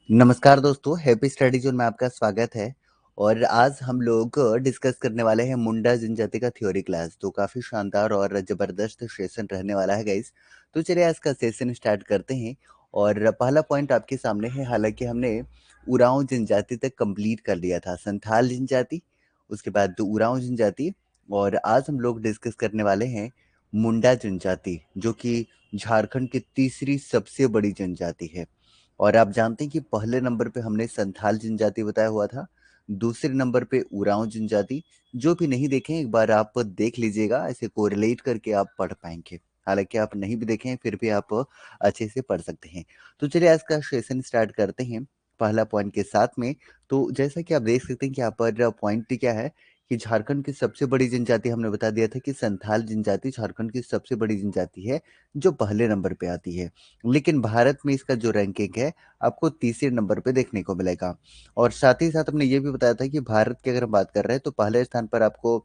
नमस्कार दोस्तों, happy study zone में आपका स्वागत है। और आज हम लोग डिस्कस करने वाले हैं मुंडा जनजाति का थ्योरी क्लास। तो काफ़ी शानदार और ज़बरदस्त सेशन रहने वाला है गाइस। तो चलिए आज का सेशन स्टार्ट करते हैं। और पहला पॉइंट आपके सामने है। हालांकि हमने उरांव जनजाति तक कंप्लीट कर लिया था, संथाल जनजाति, उसके बाद उरांव जनजाति, और आज हम लोग डिस्कस करने वाले हैं मुंडा जनजाति, जो कि झारखंड की तीसरी सबसे बड़ी जनजाति है। और आप जानते हैं कि पहले नंबर पे हमने संथाल जनजाति बताया हुआ था, दूसरे नंबर पे उरांव जनजाति। जो भी नहीं देखे एक बार आप देख लीजिएगा, ऐसे कोरिलेट करके आप पढ़ पाएंगे। हालांकि आप नहीं भी देखें फिर भी आप अच्छे से पढ़ सकते हैं। तो चलिए आज का सेशन स्टार्ट करते हैं पहला पॉइंट के साथ में। तो जैसा कि आप देख सकते हैं कि यहाँ पर पॉइंट क्या है कि झारखंड की सबसे बड़ी जनजाति हमने बता दिया था कि संथाल जनजाति झारखंड की सबसे बड़ी जनजाति है, जो पहले नंबर पे आती है। लेकिन भारत में इसका जो रैंकिंग है आपको तीसरे नंबर पे देखने को मिलेगा। और साथ ही साथ हमने ये भी बताया था कि भारत की अगर हम बात कर रहे हैं तो पहले स्थान पर आपको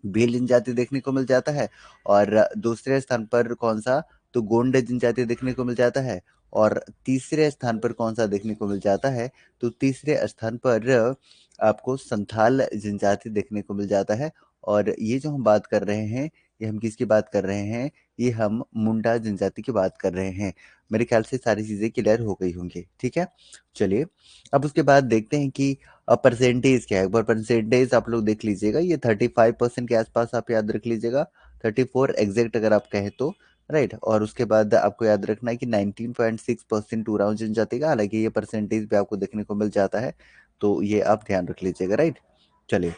भील जनजाति देखने को मिल जाता है। और दूसरे स्थान पर कौन सा, तो गोंड जनजाति देखने को मिल जाता है। और तीसरे स्थान पर कौन सा देखने को मिल जाता है, तो तीसरे स्थान पर आपको संथाल जनजाति देखने को मिल जाता है। और ये जो हम बात कर रहे हैं, ये हम किसकी बात कर रहे हैं, ये हम मुंडा जनजाति की बात कर रहे हैं। मेरे ख्याल से सारी चीजें क्लियर हो गई होंगी, ठीक है। चलिए अब उसके बाद देखते हैं कि परसेंटेज क्या है। एक बार परसेंटेज आप लोग देख लीजिएगा, ये 35% के आसपास आप याद रख लीजिएगा, 34 एग्जैक्ट अगर आप कहें तो, राइट। और उसके बाद आपको याद रखना है कि 19.6% उरांव जनजाति का, हालांकि ये परसेंटेज भी आपको देखने को मिल जाता है, तो ये आप ध्यान रख लीजिएगा, राइट। चलिए,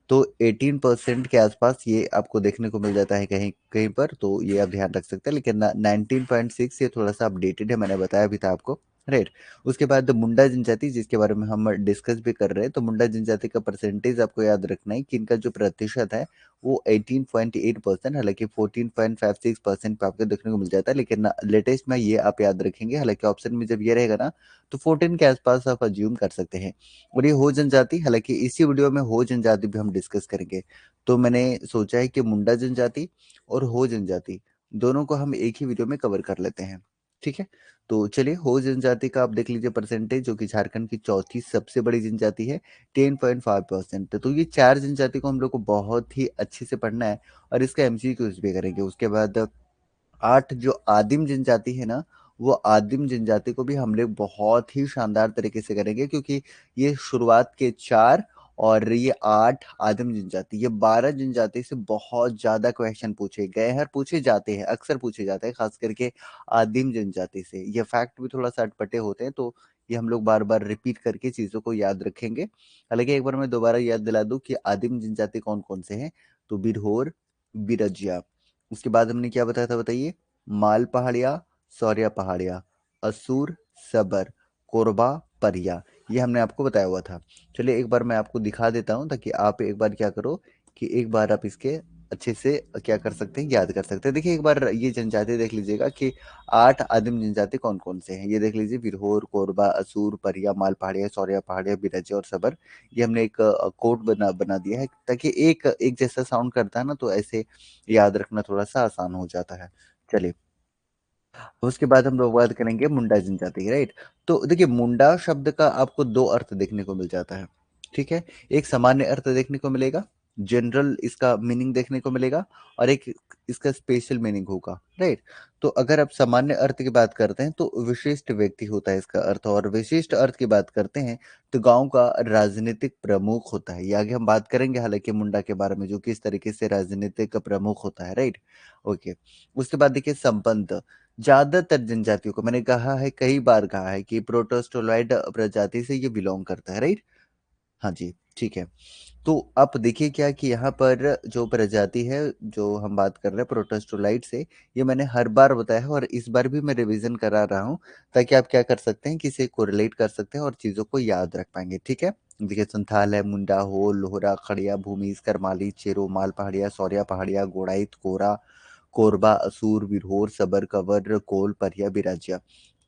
तो 18% के आसपास ये आपको देखने को मिल जाता है कहीं कहीं पर, तो ये आप ध्यान रख सकते हैं। लेकिन 19.6 ये थोड़ा सा अपडेटेड है, मैंने बताया भी था आपको, राइट। उसके बाद मुंडा जनजाति, जिसके बारे में हम डिस्कस भी कर रहे हैं, तो मुंडा जनजाति का परसेंटेज आपको याद रखना है कि इनका जो प्रतिशत है वो 18.8%, हालांकि 14.56% पे आपको देखने को मिल जाता है। लेकिन लेटेस्ट में ये आप याद रखेंगे, हालांकि ऑप्शन में जब ये रहेगा ना तो 14 के आसपास आप अज्यूम कर सकते हैं। और ये हो जनजाति, हालांकि इसी वीडियो में हो जनजाति भी हम डिस्कस करेंगे। तो मैंने सोचा है कि मुंडा जनजाति और हो जनजाति दोनों को हम एक ही वीडियो में कवर कर लेते हैं, ठीक है। तो चलिए, हो जनजाति का आप देख लीजिए परसेंटेज, जो कि झारखंड की चौथी सबसे बड़ी जनजाति है, 10.5%। तो ये चार जनजाति को हम लोग को बहुत ही अच्छे से पढ़ना है और इसका एमसीक्यूज भी करेंगे। उसके बाद 8 जो आदिम जनजाति है ना, वो आदिम जनजाति को भी हम लोग बहुत ही शानदार तरीके से करेंगे, क्योंकि ये शुरुआत के 4 और ये 8 आदिम जनजाति, ये 12 जनजाति से बहुत ज्यादा क्वेश्चन पूछे गए हैं और पूछे जाते हैं, अक्सर पूछे जाते हैं, खास करके आदिम जनजाति से। ये फैक्ट भी थोड़ा सा अटपटे होते हैं, तो ये हम लोग बार बार रिपीट करके चीजों को याद रखेंगे। हालांकि एक बार मैं दोबारा याद दिला दूं कि आदिम जनजाति कौन कौन से हैं, तो बिरहोर, बिरजिया, उसके बाद हमने क्या बताया था बताइए, माल पहाड़िया, सौर्या पहाड़िया, असुर, सबर, कोरबा, परिया, ये हमने आपको बताया हुआ था। चलिए एक बार मैं आपको दिखा देता हूँ, ताकि आप एक बार क्या करो कि एक बार आप इसके अच्छे से क्या कर सकते हैं, याद कर सकते हैं। देखिए एक बार ये जनजाति देख लीजिएगा कि 8 आदिम जनजाति कौन कौन से हैं। ये देख लीजिए, बिरहोर, कोरबा, असुर, परिया, माल पहाड़िया, सौर्या पहाड़िया, बिरजा और सबर। ये हमने एक कोड बना बना दिया है, ताकि एक एक जैसा साउंड करता है ना, तो ऐसे याद रखना थोड़ा सा आसान हो जाता है। चलिए, उसके बाद हम लोग बात करेंगे मुंडा जनजाति की, राइट। तो देखिए, मुंडा शब्द का आपको दो अर्थ देखने को मिल जाता है, ठीक है। एक सामान्य अर्थ देखने को मिलेगा, जनरल इसका मीनिंग देखने को मिलेगा, और एक इसका स्पेशल मीनिंग होगा, राइट। तो अगर आप सामान्य अर्थ की बात करते हैं तो विशिष्ट व्यक्ति होता है इसका अर्थ, और विशिष्ट अर्थ की बात करते हैं तो गांव का राजनीतिक प्रमुख होता है। ये आगे हम बात करेंगे हालांकि मुंडा के बारे में, जो किस तरीके से राजनीतिक प्रमुख होता है, राइट। ओके। उसके बाद देखिए, संबंध, ज्यादातर जनजातियों को, मैंने कहा है कई बार कहा है कि प्रोटोस्टोलॉइड प्रजाति से ये बिलोंग करता है, राइट। हाँ जी, ठीक है। तो आप देखिए क्या कि यहाँ पर जो प्रजाति है, जो हम बात कर रहे हैं प्रोटोस्टोलाइट से, ये मैंने हर बार बताया है और इस बार भी मैं रिवीजन करा रहा हूँ, ताकि आप क्या कर सकते हैं कि इसे कोरिलेट कर सकते हैं और चीजों को याद रख पाएंगे, ठीक है। देखिए, संथाल है, मुंडा, हो, लोहरा, खड़िया, भूमिज, करमाली, चेरो, माल पहाड़िया, सौर्या पहाड़िया, गोड़ाइत, कोरा, कोरबा, असूर, विरहोर, सबर, कवर, कोल, परिया, बिराजिया।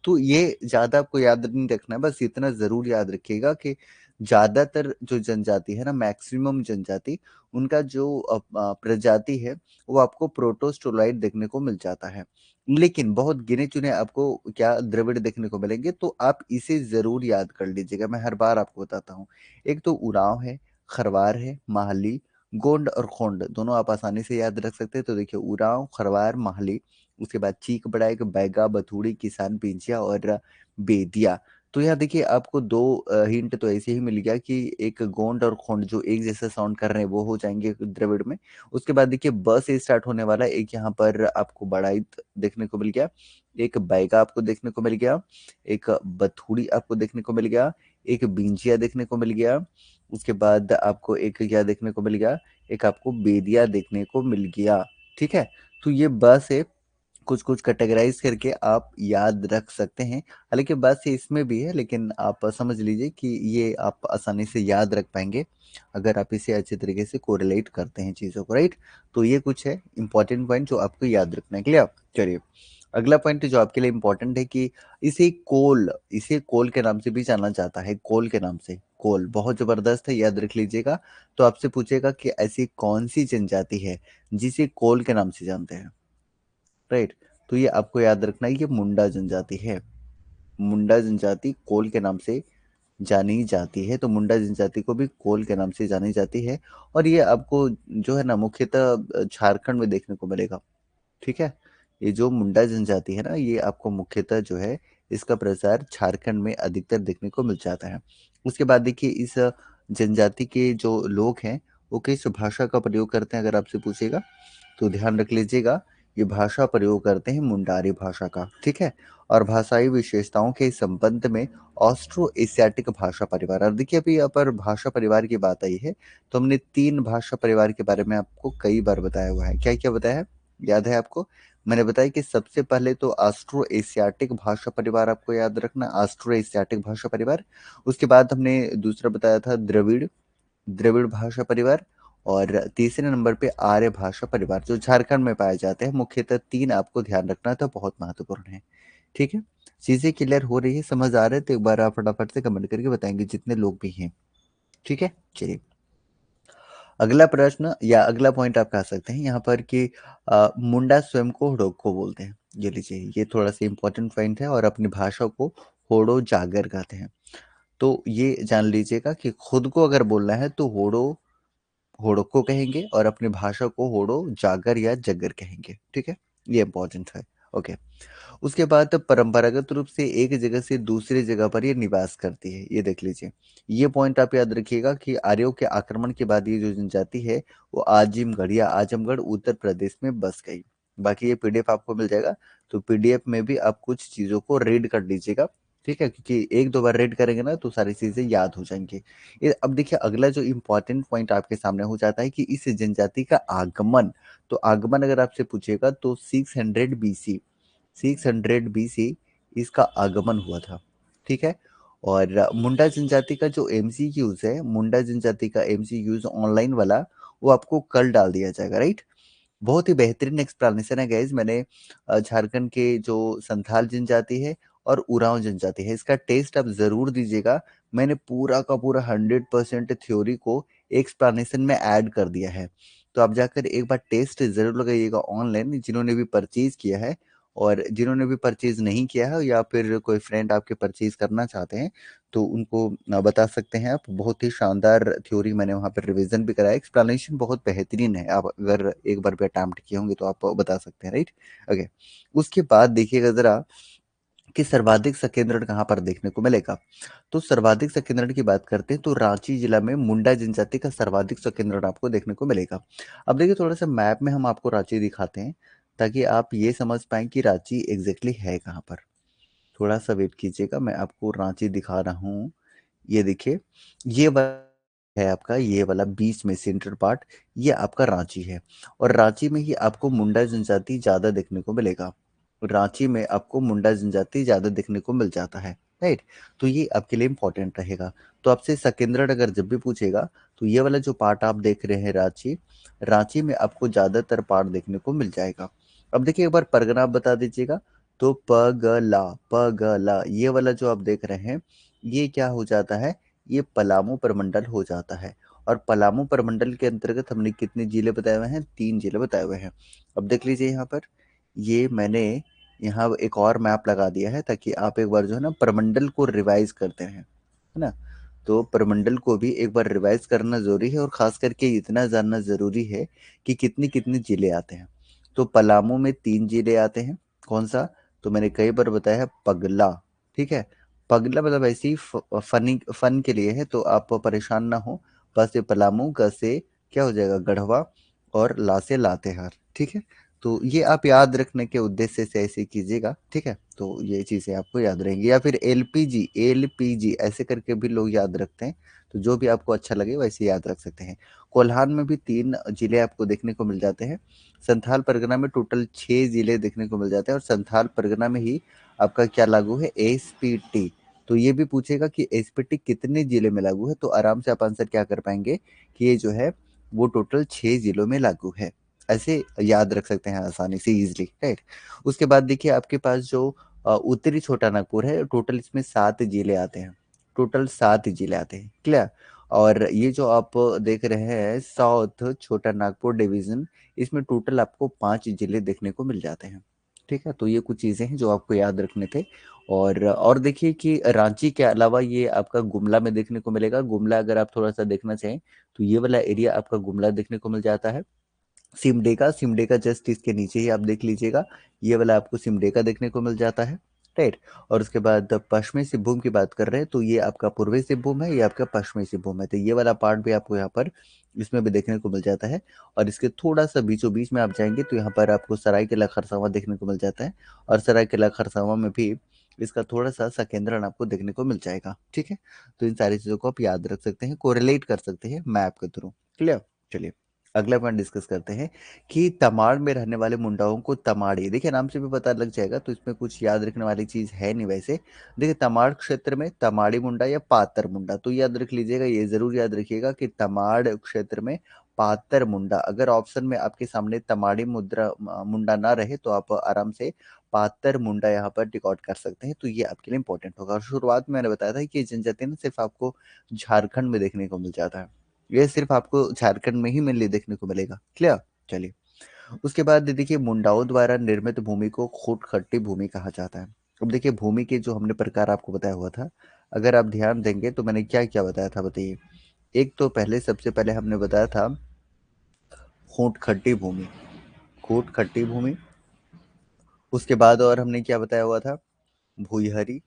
तो ये ज्यादा आपको याद नहीं रखना है, बस इतना जरूर याद रखिएगा कि ज़्यादातर जो जनजाति है ना, मैक्सिमम जनजाति, उनका जो प्रजाति है वो आपको प्रोटोस्टोलाइट देखने को मिल जाता है। लेकिन बहुत गिने-चुने आपको क्या द्रविड़ देखने को मिलेंगे, तो आप इसे ज़रूर याद कर लीजिएगा, मैं हर बार आपको बताता हूँ। एक तो उरांव है, खरवार है, माहली, गोंड और खोंड दोनों आप आसानी से याद रख सकते हैं। तो देखिए उरांव, खरवार, माहली, उसके बाद चीक बड़ाइक, बैगा, बथुड़ी, किसान, पेंचिया और बेदिया। तो यहाँ देखिए आपको 2 हिंट तो ऐसे ही मिल गया कि एक गोंड और खोंड जो एक जैसा साउंड कर रहे हैं वो हो जाएँगे द्रविड़ में। उसके बाद देखिए ब से स्टार्ट होने वाला एक यहाँ पर आपको बड़ाइत देखने को मिल गया, एक बैगा आपको देखने को मिल गया, एक बथुड़ी आपको देखने को मिल गया, एक बिंजिया देखने को मिल गया, उसके बाद आपको एक क्या देखने को मिल गया, एक आपको बेदिया देखने को मिल गया, ठीक है? तो ये ब से कुछ-कुछ कैटेगराइज़ करके आप याद रख सकते हैं। हालाँकि बात से इसमें भी है, लेकिन आप समझ लीजिए कि ये आप आसानी से याद रख पाएँगे, अगर आप इसे अच्छे तरीके से कोरिलेट करते हैं चीज़ों को, राइट? तो ये कुछ है इम्पोर्टेंट पॉइंट जो आपको याद रखना है, क्लियर? चलिए, अगला पॉइंट जो आपके लिए इम्पोर्टेंट है कि इसे कोल के नाम से भी जाना जाता है, कोल के नाम से, कोल बहुत ज़बरदस्त है, याद रख लीजिएगा। तो आपसे पूछेगा कि ऐसी कौन-सी जनजाति है, जिसे कोल के नाम से जानते हैं? राइट, तो ये आपको याद रखना है, ये मुंडा जनजाति है। मुंडा जनजाति कोल के नाम से जानी जाती है, तो मुंडा जनजाति को भी कोल के नाम से जानी जाती है। और ये आपको जो है ना मुख्यतः झारखंड में देखने को मिलेगा, ठीक है? ये जो मुंडा जनजाति है ना, ये आपको मुख्यतः जो है इसका प्रसार झारखंड में अधिकतर देखने को मिल जाता है। उसके बाद देखिए इस जनजाति के जो लोग हैं वो किस भाषा का प्रयोग करते हैं, अगर आपसे पूछेगा तो ध्यान रख लीजिएगा, ये भाषा प्रयोग करते हैं मुंडारी भाषा का, ठीक है? और भाषाई विशेषताओं के संबंध में ऑस्ट्रो एशियाटिक भाषा परिवार, और देखिए अभी यहाँ पर भाषा परिवार की बात आई है, तो हमने 3 भाषा परिवार के बारे में आपको कई बार बताया हुआ है। क्या-क्या बताया है? याद है आपको? मैंने बताया कि सबसे पहले तो ऑस्ट्रो एशियाटिक भाषा परिवार आपको याद रखना, ऑस्ट्रो एशियाटिक भाषा परिवार। उसके बाद हमने दूसरा बताया था द्रविड़, द्रविड़ भाषा परिवार। और तीसरे नंबर पे आर्य भाषा परिवार जो झारखंड में पाए जाते हैं। मुख्यतः 3 आपको ध्यान रखना था, बहुत महत्वपूर्ण है, ठीक है? चीज़ें क्लियर हो रही है, समझ आ रहा है? तो एक बार आप फटाफट से कमेंट करके बताएँगे जितने लोग भी हैं, ठीक है? चलिए, अगला प्रश्न या अगला पॉइंट आप कह सकते हैं यहाँ पर कि मुंडा स्वयं को हुड़ोको बोलते हैं। ये लीजिए, ये थोड़ा-सा इम्पोर्टेंट पॉइंट है और अपनी भाषा को होड़ो जागर कहते हैं। तो ये जान लीजिएगा कि खुद को अगर बोलना है तो होड़ोको कहेंगे और अपनी भाषा को होड़ो जागर या जगर कहेंगे, ठीक है? ये इम्पोर्टेंट है, ओके। उसके बाद परंपरागत रूप से एक जगह से दूसरी जगह पर ये निवास करती है, ये देख लीजिए। ये पॉइंट आप याद रखिएगा कि आर्यों के आक्रमण के बाद ये जो जनजाति है वो आजिमगढ़ या आजमगढ़ उत्तर प्रदेश में बस गई। बाकी ये पीडीएफ आपको मिल जाएगा, तो पीडीएफ में भी आप कुछ चीज़ों को रीड कर लीजिएगा, ठीक है? क्योंकि 1-2 बार रीड करेंगे ना तो सारी चीज़ें याद हो जाएँगी। ये अब देखिए अगला जो इम्पोर्टेंट पॉइंट आपके सामने हो जाता है कि इस जनजाति का आगमन, तो आगमन अगर आपसे पूछेगा तो 600 बीसी, 600 बीसी इसका आगमन हुआ था, ठीक है? और मुंडा जनजाति का जो एमसीक्यूज़ है, मुंडा जनजाति का एमसीक्यूज़ ऑनलाइन वाला, वो आपको कल डाल दिया जाएगा, राइट? बहुत ही बेहतरीन एक्सप्लेनेशन है गाइज़। मैंने झारखंड के जो संथाल जनजाति है और उरांव जनजाति है, इसका टेस्ट आप ज़रूर दीजिएगा। मैंने पूरा का पूरा 100% थ्योरी को एक्सप्लेनेशन में ऐड कर दिया है। तो आप जाकर एक बार टेस्ट ज़रूर लगाइएगा ऑनलाइन, जिन्होंने भी परचेज़ किया है। और जिन्होंने भी परचेज़ नहीं किया है या फिर कोई फ्रेंड आपके परचेज़ करना चाहते हैं, तो उनको बता सकते हैं आप। बहुत ही शानदार थ्योरी मैंने वहाँ पे रिवीजन भी कराया, एक्सप्लेनेशन बहुत बेहतरीन है। आप अगर एक बार भी अटेम्प्ट किए होंगे तो आप बता सकते हैं, राइट? ओके, उसके बाद देखिएगा ज़रा कि सर्वाधिक संकेंद्रण कहाँ पर देखने को मिलेगा। तो सर्वाधिक संकेंद्रण की बात करते हैं तो रांची जिला में मुंडा जनजाति का सर्वाधिक संकेंद्रण आपको देखने को मिलेगा। अब देखिए थोड़ा सा मैप में हम आपको रांची दिखाते हैं, ताकि आप ये समझ पाएँ कि रांची एग्जैक्टली है कहाँ पर। थोड़ा सा वेट कीजिएगा, मैं आपको रांची दिखा रहा हूँ। ये देखिए, ये वाला है आपका, ये वाला बीच में सेंटर पार्ट, ये आपका रांची है। और रांची में ही आपको मुंडा जनजाति ज़्यादा देखने को मिलेगा। रांची में आपको मुंडा जनजाति ज़्यादा देखने को मिल जाता है, राइट? तो ये आपके लिए इम्पोर्टेंट रहेगा। तो आपसे संकेंद्रण अगर जब भी पूछेगा, तो ये वाला जो पार्ट आप देख रहे हैं रांची, रांची में आपको ज़्यादातर पार्ट देखने को मिल जाएगा। अब देखिए एक बार परगना आप बता दीजिएगा, तो पगला, पगला ये वाला जो आप देख रहे हैं, ये क्या हो जाता है, ये पलामू प्रमंडल हो जाता है। और पलामू प्रमंडल के अंतर्गत हमने कितने जिले बताए हुए हैं? 3 जिले बताए हुए हैं। अब देख लीजिए यहाँ पर, ये मैंने यहाँ एक और मैप लगा दिया है ताकि आप एक बार जो है ना प्रमंडल को रिवाइज करते हैं, है ना? तो प्रमंडल को भी एक बार रिवाइज करना ज़रूरी है और ख़ास करके इतना जानना ज़रूरी है कि कितने-कितने जिले आते हैं। तो पलामू में 3 जिले आते हैं, कौन-सा? तो मैंने कई बार बताया है, पगला, ठीक है? पगला मतलब ऐसे ही फनी फन के लिए है, तो आप परेशान ना हो। प से पलामू, ग से क्या हो जाएगा? गढ़वा और ला से लातेहार, ठीक है? तो ये आप याद रखने के उद्देश्य से ऐसे कीजिएगा, ठीक है? तो ये चीज़ें आपको याद रहेंगी। या फिर एलपीजी, एलपीजी ऐसे करके भी लोग याद रखते हैं, तो जो भी आपको अच्छा लगे वैसे याद रख सकते हैं। कोल्हान में भी 3 जिले आपको देखने को मिल जाते हैं। संथाल परगना में टोटल 6 जिले देखने को मिल जाते हैं और संथाल परगना में ही आपका क्या लागू है? एसपीटी। तो ये भी पूछेगा कि एसपीटी कितने जिले में लागू है, तो आराम से आप आंसर क्या कर पाएंगे कि ये जो है वो टोटल 6 जिलों में लागू है। ऐसे याद रख सकते हैं आसानी से, इजीली, राइट? उसके बाद देखिए आपके पास जो उत्तरी छोटा नागपुर है, टोटल इसमें 7 जिले आते हैं। टोटल 7 जिले आते हैं, क्लियर? और ये जो आप देख रहे हैं साउथ छोटा नागपुर डिवीजन, इसमें टोटल आपको 5 जिले देखने को मिल जाते हैं, ठीक है? तो ये कुछ चीज़ें हैं जो आपको याद रखने थे। और देखिए कि रांची के अलावा ये आपका गुमला में देखने को मिलेगा। गुमला अगर आप थोड़ा सा देखना चाहें तो ये वाला एरिया आपका गुमला देखने को मिल जाता है। सिमडेगा, सिमडेगा जस्ट इसके नीचे ही आप देख लीजिएगा, ये वाला आपको सिमडेगा देखने को मिल जाता है, राइट? और उसके बाद पश्चिमी सिंहभूम की बात कर रहे हैं तो ये आपका पूर्वी सिंहभूम है, ये आपका पश्चिमी सिंहभूम है, तो ये वाला पार्ट भी आपको यहाँ पर इसमें भी देखने को मिल जाता है। और इसके थोड़ा सा बीचों बीच में आप जाएंगे तो यहाँ पर आपको सरायकेला खरसावां देखने को मिल जाता है। और सरायकेला खरसावां में भी इसका थोड़ा सा संकेंद्रण आपको देखने को मिल जाएगा, ठीक है? तो इन सारी चीजों को आप याद रख सकते हैं, कोरिलेट कर सकते हैं मैप के थ्रू, क्लियर? चलिए अगला पॉइंट डिस्कस करते हैं कि तमाड़ में रहने वाले मुंडाओं को तमाड़ी, देखिए नाम से भी पता लग जाएगा, तो इसमें कुछ याद रखने वाली चीज है नहीं वैसे। देखिए तमाड़ क्षेत्र में तमाड़ी मुंडा या पातर मुंडा, तो याद रख लीजिएगा, ये जरूर याद रखिएगा कि तमाड़ क्षेत्र में पातर मुंडा। अगर ऑप्शन में आपके सामने तमाड़ी मुद्रा मुंडा ना रहे तो आप आराम से पातर मुंडा यहाँ पर रिकॉर्ड कर सकते हैं, तो ये आपके लिए इंपॉर्टेंट होगा। और शुरुआत में मैंने बताया था कि ये जनजाति ना सिर्फ आपको झारखंड में देखने को मिल जाता है, ये सिर्फ आपको झारखंड में ही मेनली देखने को मिलेगा, क्लियर? चलिए उसके बाद देखिए मुंडाओं द्वारा निर्मित भूमि को खूट-खट्टी भूमि कहा जाता है। अब देखिए भूमि के जो हमने प्रकार आपको बताया हुआ था, अगर आप ध्यान देंगे तो मैंने क्या-क्या बताया था बताइए? एक तो पहले सबसे पहले हमने बताया था खूट-खट्टी भूमि, खूट-खट्टी भूमि। उसके बाद और हमने क्या बताया हुआ था? भुईहरी,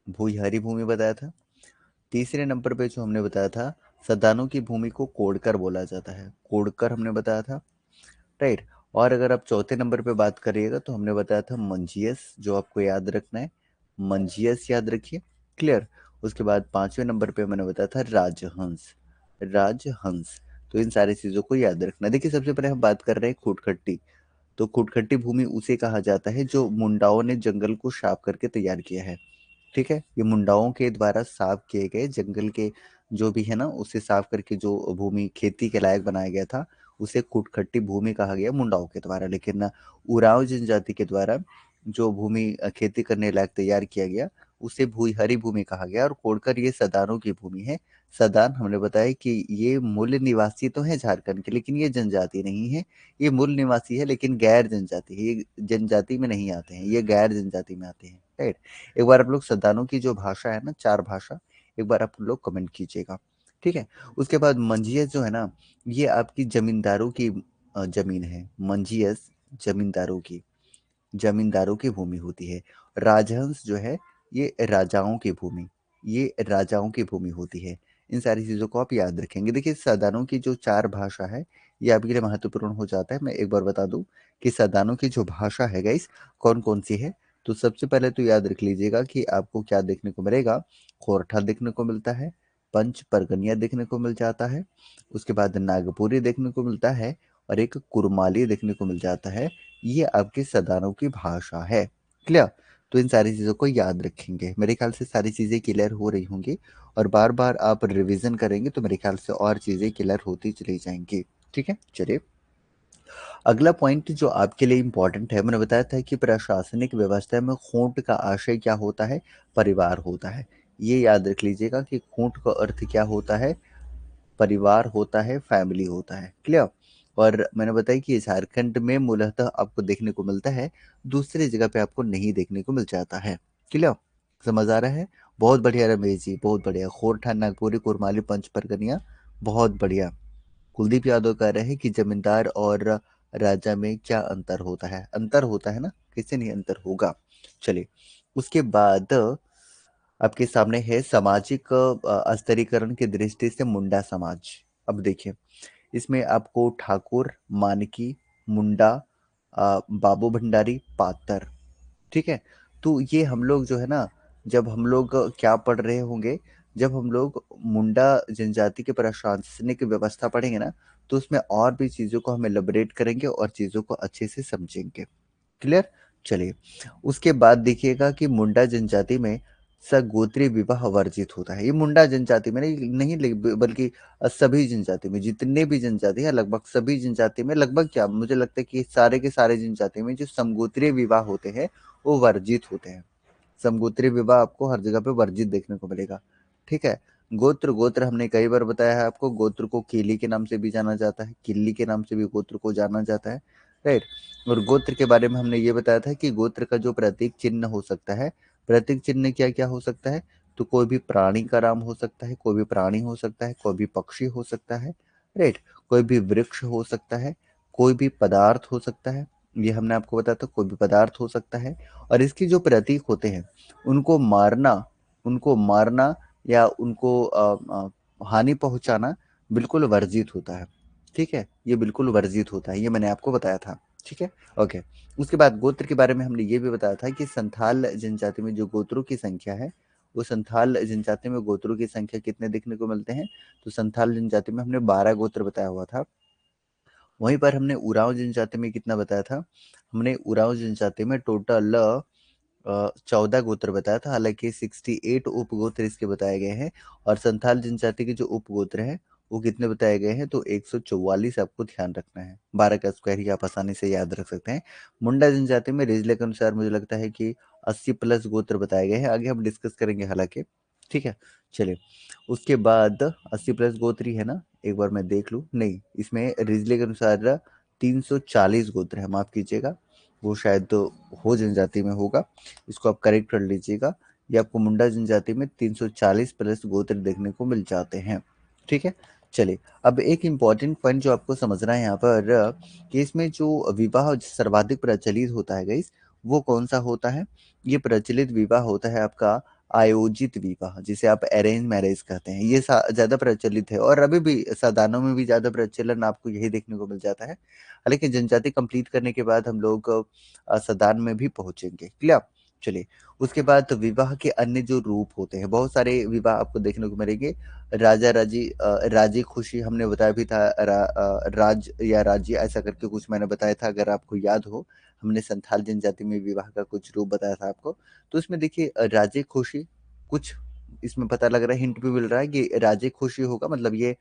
भुईहरी भूमि बताया था। तीसरे नंबर पे जो हमने बताया था, सदानों की भूमि को कोड़कर बोला जाता है, कोड़कर हमने बताया था, राइट? और अगर आप चौथे नंबर पे बात करिएगा तो हमने बताया था मंजियस, जो आपको याद रखना है, मंजियस याद रखिए, क्लियर? उसके बाद पांचवें नंबर पे मैंने बताया था राजहंस, राजहंस। तो इन सारी चीजों को याद रखना। देखिए सबसे पहले हम बात कर रहे हैं खूटखट्टी, तो खूटखट्टी भूमि उसे कहा जाता है जो मुंडाओं ने जंगल को साफ करके तैयार किया है, ठीक है? ये मुंडाओं के द्वारा साफ किए गए जंगल के जो भी है ना, उसे साफ करके जो भूमि खेती के लायक बनाया गया था, उसे कुटखट्टी भूमि कहा गया मुंडाओं के द्वारा। लेकिन उरांव जनजाति के द्वारा जो भूमि खेती करने लायक तैयार किया गया, उसे भूईहरी भूमि कहा गया। और कोड़कर ये सदानों की भूमि है। सदान हमने बताया कि ये मूल निवासी तो है झारखंड के, लेकिन ये जनजाति नहीं है। ये मूल निवासी है लेकिन गैर जनजाति है, ये जनजाति में नहीं आते हैं, ये गैर जनजाति में आते हैं, राइट? एक बार आप लोग सदानों की जो भाषा है ना, 4 भाषा, एक बार आप लोग कमेंट कीजिएगा, ठीक है? उसके बाद मंजियस जो है ना, ये आपकी जमींदारों की जमीन है। मंजियस जमींदारों की भूमि होती है। राजहंस जो है, ये राजाओं की भूमि, ये राजाओं की भूमि होती है। इन सारी चीज़ों को आप याद रखेंगे। देखिए सदानों की जो 4 भाषा है, ये आपके लिए महत्वपूर्ण हो जाता है। मैं एक बार बता दूँ कि सदानों की जो भाषा है गाइस, कौन-कौन सी है? तो सबसे पहले तो याद रख लीजिएगा कि आपको क्या देखने को मिलेगा, खोरठा देखने को मिलता है, पंच परगनिया देखने को मिल जाता है, उसके बाद नागपुरी देखने को मिलता है और एक कुरमाली देखने को मिल जाता है। ये आपकी सदानों की भाषा है, क्लियर? तो इन सारी चीज़ों को याद रखेंगे। मेरे ख्याल से सारी चीज़ें क्लियर हो रही होंगी और बार-बार आप रिवीजन करेंगे तो मेरे ख्याल से और चीज़ें क्लियर होती चली जाएँगी, ठीक है? चलिए अगला पॉइंट जो आपके लिए इम्पोर्टेंट है, मैंने बताया था कि प्रशासनिक व्यवस्था में खूंट का आशय क्या होता है? परिवार होता है। ये याद रख लीजिएगा कि खूंट का अर्थ क्या होता है, परिवार होता है, फैमिली होता है। क्लियर? और मैंने बताया कि ये झारखंड में मूलतः आपको देखने को मिलता है, दूसरी जगह पे आपको नहीं देखने को मिल जाता है। क्लियर? समझ आ रहा है? बहुत बढ़िया रमेश जी, बहुत बढ़िया। खोरठा, नागपुरी, कुरमाली, पंच परगनिया, बहुत बढ़िया। कुलदीप यादव कह रहे हैं कि जमींदार और राजा में क्या अंतर होता है? अंतर होता है ना, कैसे नहीं अंतर होगा। चलिए, उसके बाद आपके सामने है सामाजिक स्तरीकरण की दृष्टि से मुंडा समाज। अब देखिए, इसमें आपको ठाकुर, मानकी, मुंडा, बाबू भंडारी, पातर, ठीक है। तो ये हम लोग जो है ना, जब हम लोग क्या पढ़ रहे होंगे, जब हम लोग मुंडा जनजाति के प्रशासनिक व्यवस्था पढ़ेंगे ना, तो उसमें और भी चीजों को हम एलबरेट करेंगे और चीजों को अच्छे से समझेंगे। क्लियर? चलिए, उसके बाद देखिएगा कि मुंडा जनजाति में सगोत्री विवाह वर्जित होता है। ये मुंडा जनजाति में नहीं नहीं बल्कि सभी जनजाति में, जितने भी जनजाति है, लगभग सभी जनजाति में, लगभग क्या मुझे लगता है कि सारे के सारे जनजाति में जो समगोत्रीय विवाह होते हैं वो वर्जित होते हैं। समगोत्रीय विवाह आपको हर जगह पे वर्जित देखने को मिलेगा। ठीक है। गोत्र, गोत्र हमने कई बार बताया है आपको, गोत्र को केली के नाम से भी जाना जाता है, किल्ली के नाम से भी गोत्र को जाना जाता है। राइट। और गोत्र के बारे में हमने ये बताया था कि गोत्र का जो प्रतीक चिन्ह हो सकता है, प्रतीक चिन्ह क्या क्या हो सकता है, तो कोई भी प्राणी का नाम हो सकता है, कोई भी प्राणी हो सकता है, कोई भी पक्षी हो सकता है। राइट। कोई भी वृक्ष हो सकता है, कोई भी पदार्थ हो सकता है, ये हमने आपको बताया था, कोई भी पदार्थ हो सकता है। और इसके जो प्रतीक होते हैं, उनको मारना, उनको मारना या उनको हानि पहुंचाना बिल्कुल वर्जित होता है। ठीक है, ये बिल्कुल वर्जित होता है, ये मैंने आपको बताया था। ठीक है। ओके। उसके बाद गोत्र के बारे में हमने ये भी बताया था कि संथाल जनजाति में जो गोत्रों की संख्या है, वो संथाल जनजाति में गोत्रों की संख्या कितने देखने को मिलते हैं, तो संथाल जनजाति में हमने 12 गोत्र बताया हुआ था। वहीं पर हमने उरांव जनजाति में कितना बताया था, हमने उरांव जनजाति में टोटल 14 गोत्र बताया था, हालांकि 68 उपगोत्र इसके बताए गए हैं। और संथाल जनजाति के जो उपगोत्र हैं वो कितने बताए गए हैं, तो 144 आपको ध्यान रखना है। 12 का स्क्वायर ही आप आसानी से याद रख सकते हैं। मुंडा जनजाति में रिजले के अनुसार मुझे लगता है कि 80 प्लस गोत्र बताए गए हैं, आगे हम डिस्कस करेंगे हालांकि। ठीक है। चलिए, उसके बाद 80 प्लस गोत्र ही है ना, एक बार मैं देख लूँ, नहीं, इसमें रिजले के अनुसार 340 गोत्र है, माफ कीजिएगा, वो शायद तो हो जनजाति में होगा, इसको आप करेक्ट कर लीजिएगा। ये आपको मुंडा जनजाति में 340 प्लस गोत्र देखने को मिल जाते हैं। ठीक है। चलिए, अब एक इम्पॉर्टेंट पॉइंट जो आपको समझना है यहाँ पर, कि इसमें जो विवाह सर्वाधिक प्रचलित होता है गाइस, वो कौन सा होता है, ये प्रचलित विवाह होता है आपका आयोजित विवाह, जिसे आप अरेंज मैरिज कहते हैं। ये ज्यादा प्रचलित है और अभी भी सदानों में भी ज्यादा प्रचलन आपको यही देखने को मिल जाता है। हालांकि जनजाति कंप्लीट करने के बाद हम लोग सदान में भी पहुंचेंगे। क्लियर? चलिए, उसके बाद विवाह के अन्य जो रूप होते हैं, बहुत सारे विवाह आपको देखने को मिलेंगे। राजा राजी, राजी खुशी हमने बताया भी था, राज या राज्य ऐसा करके कुछ मैंने बताया था, अगर आपको याद हो। हमने संथाल जनजाति में विवाह का कुछ रूप बताया था आपको। तो इसमें देखिए, राजे खुशी, कुछ इसमें पता लग रहा है, हिंट भी मिल रहा है कि राजे खुशी होगा, मतलब ये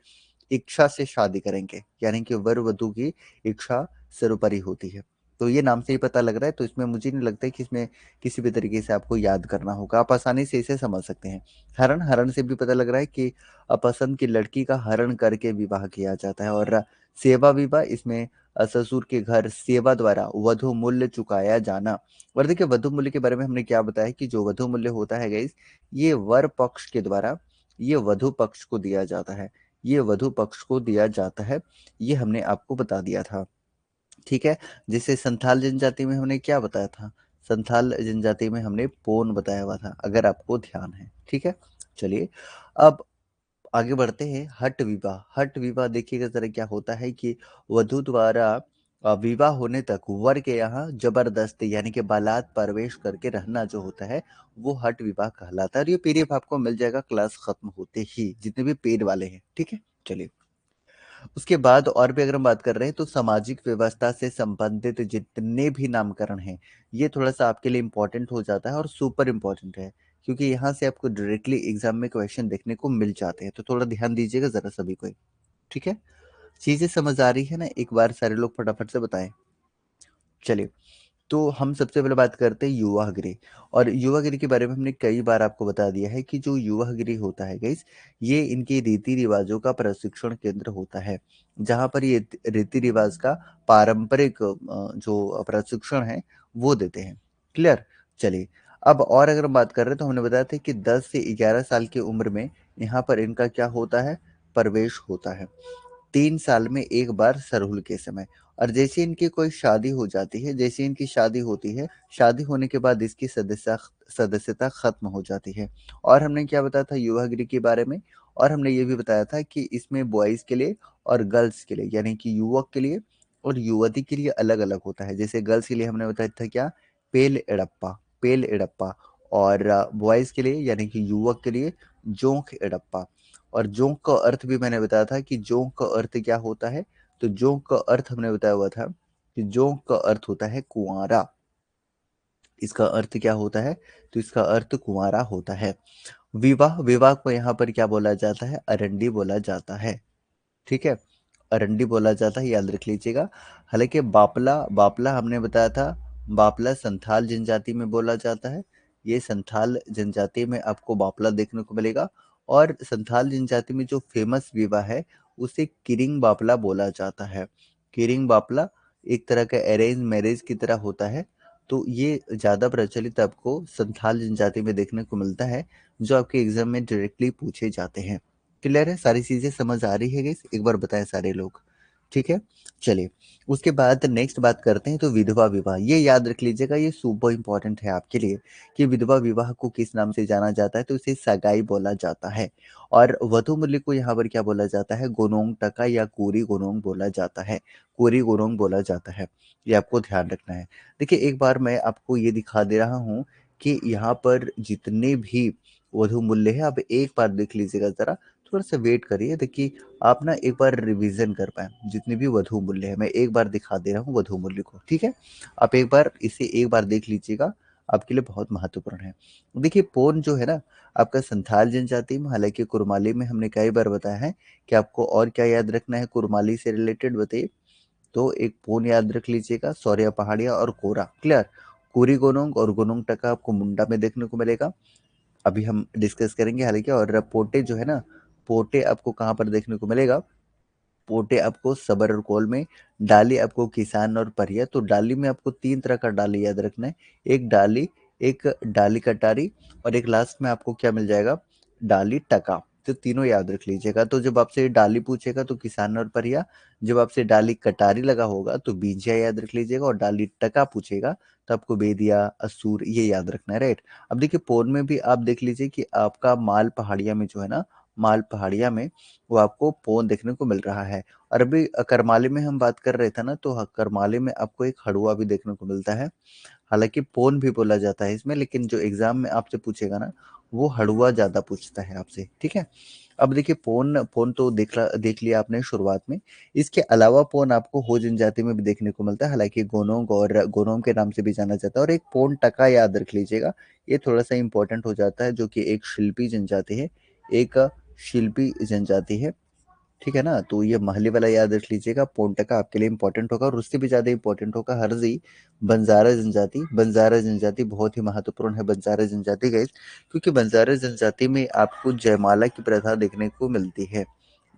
इच्छा से शादी करेंगे, यानी कि वर वधु की इच्छा सर्वोपरि होती है। तो ये नाम से ही पता लग रहा है, तो इसमें मुझे नहीं लगता है कि इसमें किसी भी तरीके से आपको याद करना होगा, आप आसानी से इसे समझ सकते हैं। हरण, हरण से भी पता लग रहा है कि अपसंद की लड़की का हरण करके विवाह किया जाता है। और सेवा विवाह, इसमें ससुर के घर सेवा द्वारा वधु मूल्य चुकाया जाना। और देखिए, वधु मूल्य के बारे में हमने क्या बताया कि जो वधु मूल्य होता है गाइस, ये वर पक्ष के द्वारा ये वधु पक्ष को दिया जाता है, ये वधु पक्ष को दिया जाता है, ये हमने आपको बता दिया था। ठीक है। जैसे संथाल जनजाति में हमने क्या बताया था, संथाल जनजाति में हमने पोन बताया हुआ था, अगर आपको ध्यान है। ठीक है। चलिए, अब आगे बढ़ते हैं। हट विवाह, हट विवाह देखिएगा जरा क्या होता है कि वधु द्वारा विवाह होने तक वर के यहाँ जबरदस्ती यानी कि बालात प्रवेश करके रहना जो होता है, वो हट विवाह कहलाता है। और ये पीडीएफ आपको मिल जाएगा क्लास खत्म होते ही, जितने भी पेड वाले हैं। ठीक है। चलिए, उसके बाद और भी अगर हम बात कर रहे हैं, तो सामाजिक व्यवस्था से संबंधित जितने भी नामकरण हैं, ये थोड़ा सा आपके लिए इम्पोर्टेंट हो जाता है और सुपर इम्पोर्टेंट है, क्योंकि यहाँ से आपको डायरेक्टली एग्जाम में क्वेश्चन देखने को मिल जाते हैं, तो थोड़ा ध्यान दीजिएगा जरा सभी को। ठीक है। चीजें समझ आ रही है ना, एक बार सारे लोग फटाफट से बताएं। चलिए, तो हम सबसे पहले बात करते हैं युवागृह। और युवागृह के बारे में हमने कई बार आपको बता दिया है कि जो युवागृह होता है गाइस, ये इनके रीति रिवाजों का प्रशिक्षण केंद्र होता है, जहाँ पर ये रीति रिवाज का पारंपरिक जो प्रशिक्षण है वो देते हैं। क्लियर। चलिए, अब और अगर हम बात कर रहे हैं तो हमने बताया था कि 10 से 11 साल की उम्र में यहाँ पर इनका क्या होता है, प्रवेश होता है। 3 साल में एक बार सरहुल के समय। और जैसे इनकी कोई शादी हो जाती है, जैसे इनकी शादी होती है, शादी होने के बाद इसकी सदस्यता खत्म हो जाती है। और हमने क्या बताया था युवागृह के बारे में, और हमने ये भी बताया था कि इसमें बॉयज के लिए और गर्ल्स के लिए, यानी कि युवक के लिए और युवती के लिए अलग अलग होता है। जैसे गर्ल्स के लिए हमने बताया था क्या, पेल एड़प्पा, पेल एड़प्पा। और बॉयज के लिए यानी कि युवक के लिए जोंक एड़प्पा। और जोंक का अर्थ भी मैंने बताया था कि जोंक का अर्थ क्या होता है। तो जोंक का अर्थ हमने बताया हुआ था कि जोंक का अर्थ होता है कुंवारा। इसका अर्थ क्या होता है, तो इसका अर्थ कुंवारा होता है। विवाह, विवाह को यहाँ पर क्या बोला जाता है, अरंडी बोला जाता है। ठीक है, अरंडी बोला जाता है, याद रख लीजिएगा। हालांकि बापला, बापला हमने बताया था, बापला संथाल जनजाति में बोला जाता है। ये संथाल जनजाति में आपको बापला देखने को मिलेगा। और संथाल जनजाति में जो फेमस विवाह है उसे किरिंग बापला बोला जाता है। किरिंग बापला एक तरह का अरेंज मैरिज की तरह होता है। तो ये ज्यादा प्रचलित आपको संथाल जनजाति में देखने को मिलता है, जो आपके एग्जाम में डायरेक्टली पूछे जाते हैं। क्लियर है, सारी चीजें समझ आ रही है गाइस, एक बार बताएं सारे लोग। ठीक है, चलिए। उसके बाद नेक्स्ट बात करते हैं तो विधवा विवाह। ये याद रख लीजिएगा, ये सुपर इंपॉर्टेंट है आपके लिए कि विधवा विवाह को किस नाम से जाना जाता है, तो इसे सगाई बोला जाता है। और वधु मूल्य को यहाँ पर क्या बोला जाता है, गोनोंग टका या कोरी गोनोंग बोला जाता है। कोरी गोनोंग बोला जाता है, ये आपको ध्यान रखना है। देखिए, एक बार मैं आपको ये दिखा दे रहा हूँ कि यहाँ पर जितने भी वधु मूल्य है, आप एक बार देख लीजिएगा जरा, थोड़ा सा वेट करिए। देखिए, आप ना एक बार रिवीजन कर पाए जितने भी वधु मूल्य है, मैं एक बार दिखा दे रहा हूँ वधु मूल्य को। ठीक है, आप एक बार इसे एक बार देख लीजिएगा, आपके लिए बहुत महत्वपूर्ण है। देखिए, पोन जो है ना, आपका संथाल जनजाति में, हालांकि कुरमाली में हमने कई बार बताया है कि आपको और क्या याद रखना है कुरमाली से रिलेटेड, बताइए। तो एक पोन याद रख लीजिएगा, सौरिया पहाड़िया और कोरा। क्लियर। कोरी गोनोंग और गोनोंग टका आपको मुंडा में देखने को मिलेगा, अभी हम डिस्कस करेंगे हालांकि। और पोटे जो है ना, पोटे आपको कहाँ पर देखने को मिलेगा, पोटे आपको सबर और कोल में। डाली आपको किसान और परिया। तो डाली में आपको 3 तरह का डाली याद रखना है, एक डाली, एक डाली कटारी, और एक लास्ट में आपको क्या मिल जाएगा, डाली टका। तो तीनों याद रख लीजिएगा। तो जब आपसे डाली पूछेगा तो किसान और परिया, जब आपसे डाली कटारी लगा होगा तो बीजिया याद रख लीजिएगा, और डाली टका पूछेगा तो आपको बेदिया, असूर, ये याद रखना है, राइट। अब देखिए, पोन में भी आप देख लीजिए कि आपका माल पहाड़िया में जो है ना, माल पहाड़िया में वो आपको पोन देखने को मिल रहा है। और अभी करमाली में हम बात कर रहे थे ना, तो करमाली में आपको एक हड़ुआ भी देखने को मिलता है। हालांकि पोन भी बोला जाता है इसमें, लेकिन जो एग्जाम में आपसे पूछेगा ना, वो हड़ुआ ज्यादा पूछता है आपसे। ठीक है, अब देखिए, पोन पोन तो देख लिया आपने शुरुआत में। इसके अलावा पोन आपको हो जनजाति में भी देखने को मिलता है, हालांकि गोनोंग और गोनोंग के नाम से भी जाना जाता है। और एक पोन टका याद रख लीजिएगा, ये थोड़ा सा इंपॉर्टेंट हो जाता है, जो कि एक शिल्पी जनजाति है, एक शिल्पी जनजाति है। ठीक है ना, तो ये महली वाला याद रख लीजिएगा, पोंटा का आपके लिए इंपॉर्टेंट होगा। और उससे भी ज्यादा इंपॉर्टेंट होगा हरजी, बंजारा जनजाति। बंजारा जनजाति बहुत ही महत्वपूर्ण है, बंजारा जनजाति गैस, क्योंकि बंजारा जनजाति में आपको जयमाला की प्रथा देखने को मिलती है।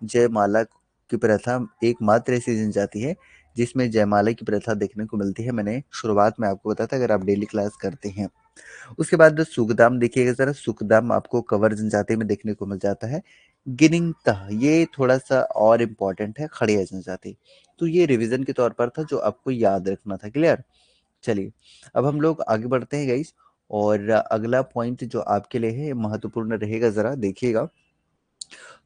जयमाला की प्रथा एकमात्र ऐसी जनजाति है जिसमें जयमाला की प्रथा देखने को मिलती है। मैंने शुरुआत में आपको बताया था, अगर आप डेली क्लास करते हैं। उसके बाद सुखदाम देखिएगा जरा, सुखदाम आपको कवर जनजाति में देखने को मिल जाता है। गिनिंगतह, ये थोड़ा सा और इम्पोर्टेंट है, खड़िया जनजाति। तो ये रिवीजन के तौर पर था जो आपको याद रखना था। क्लियर। चलिए, अब हम लोग आगे बढ़ते हैं गाइस। और अगला पॉइंट जो आपके लिए है महत्वपूर्ण रहेगा, जरा देखिएगा।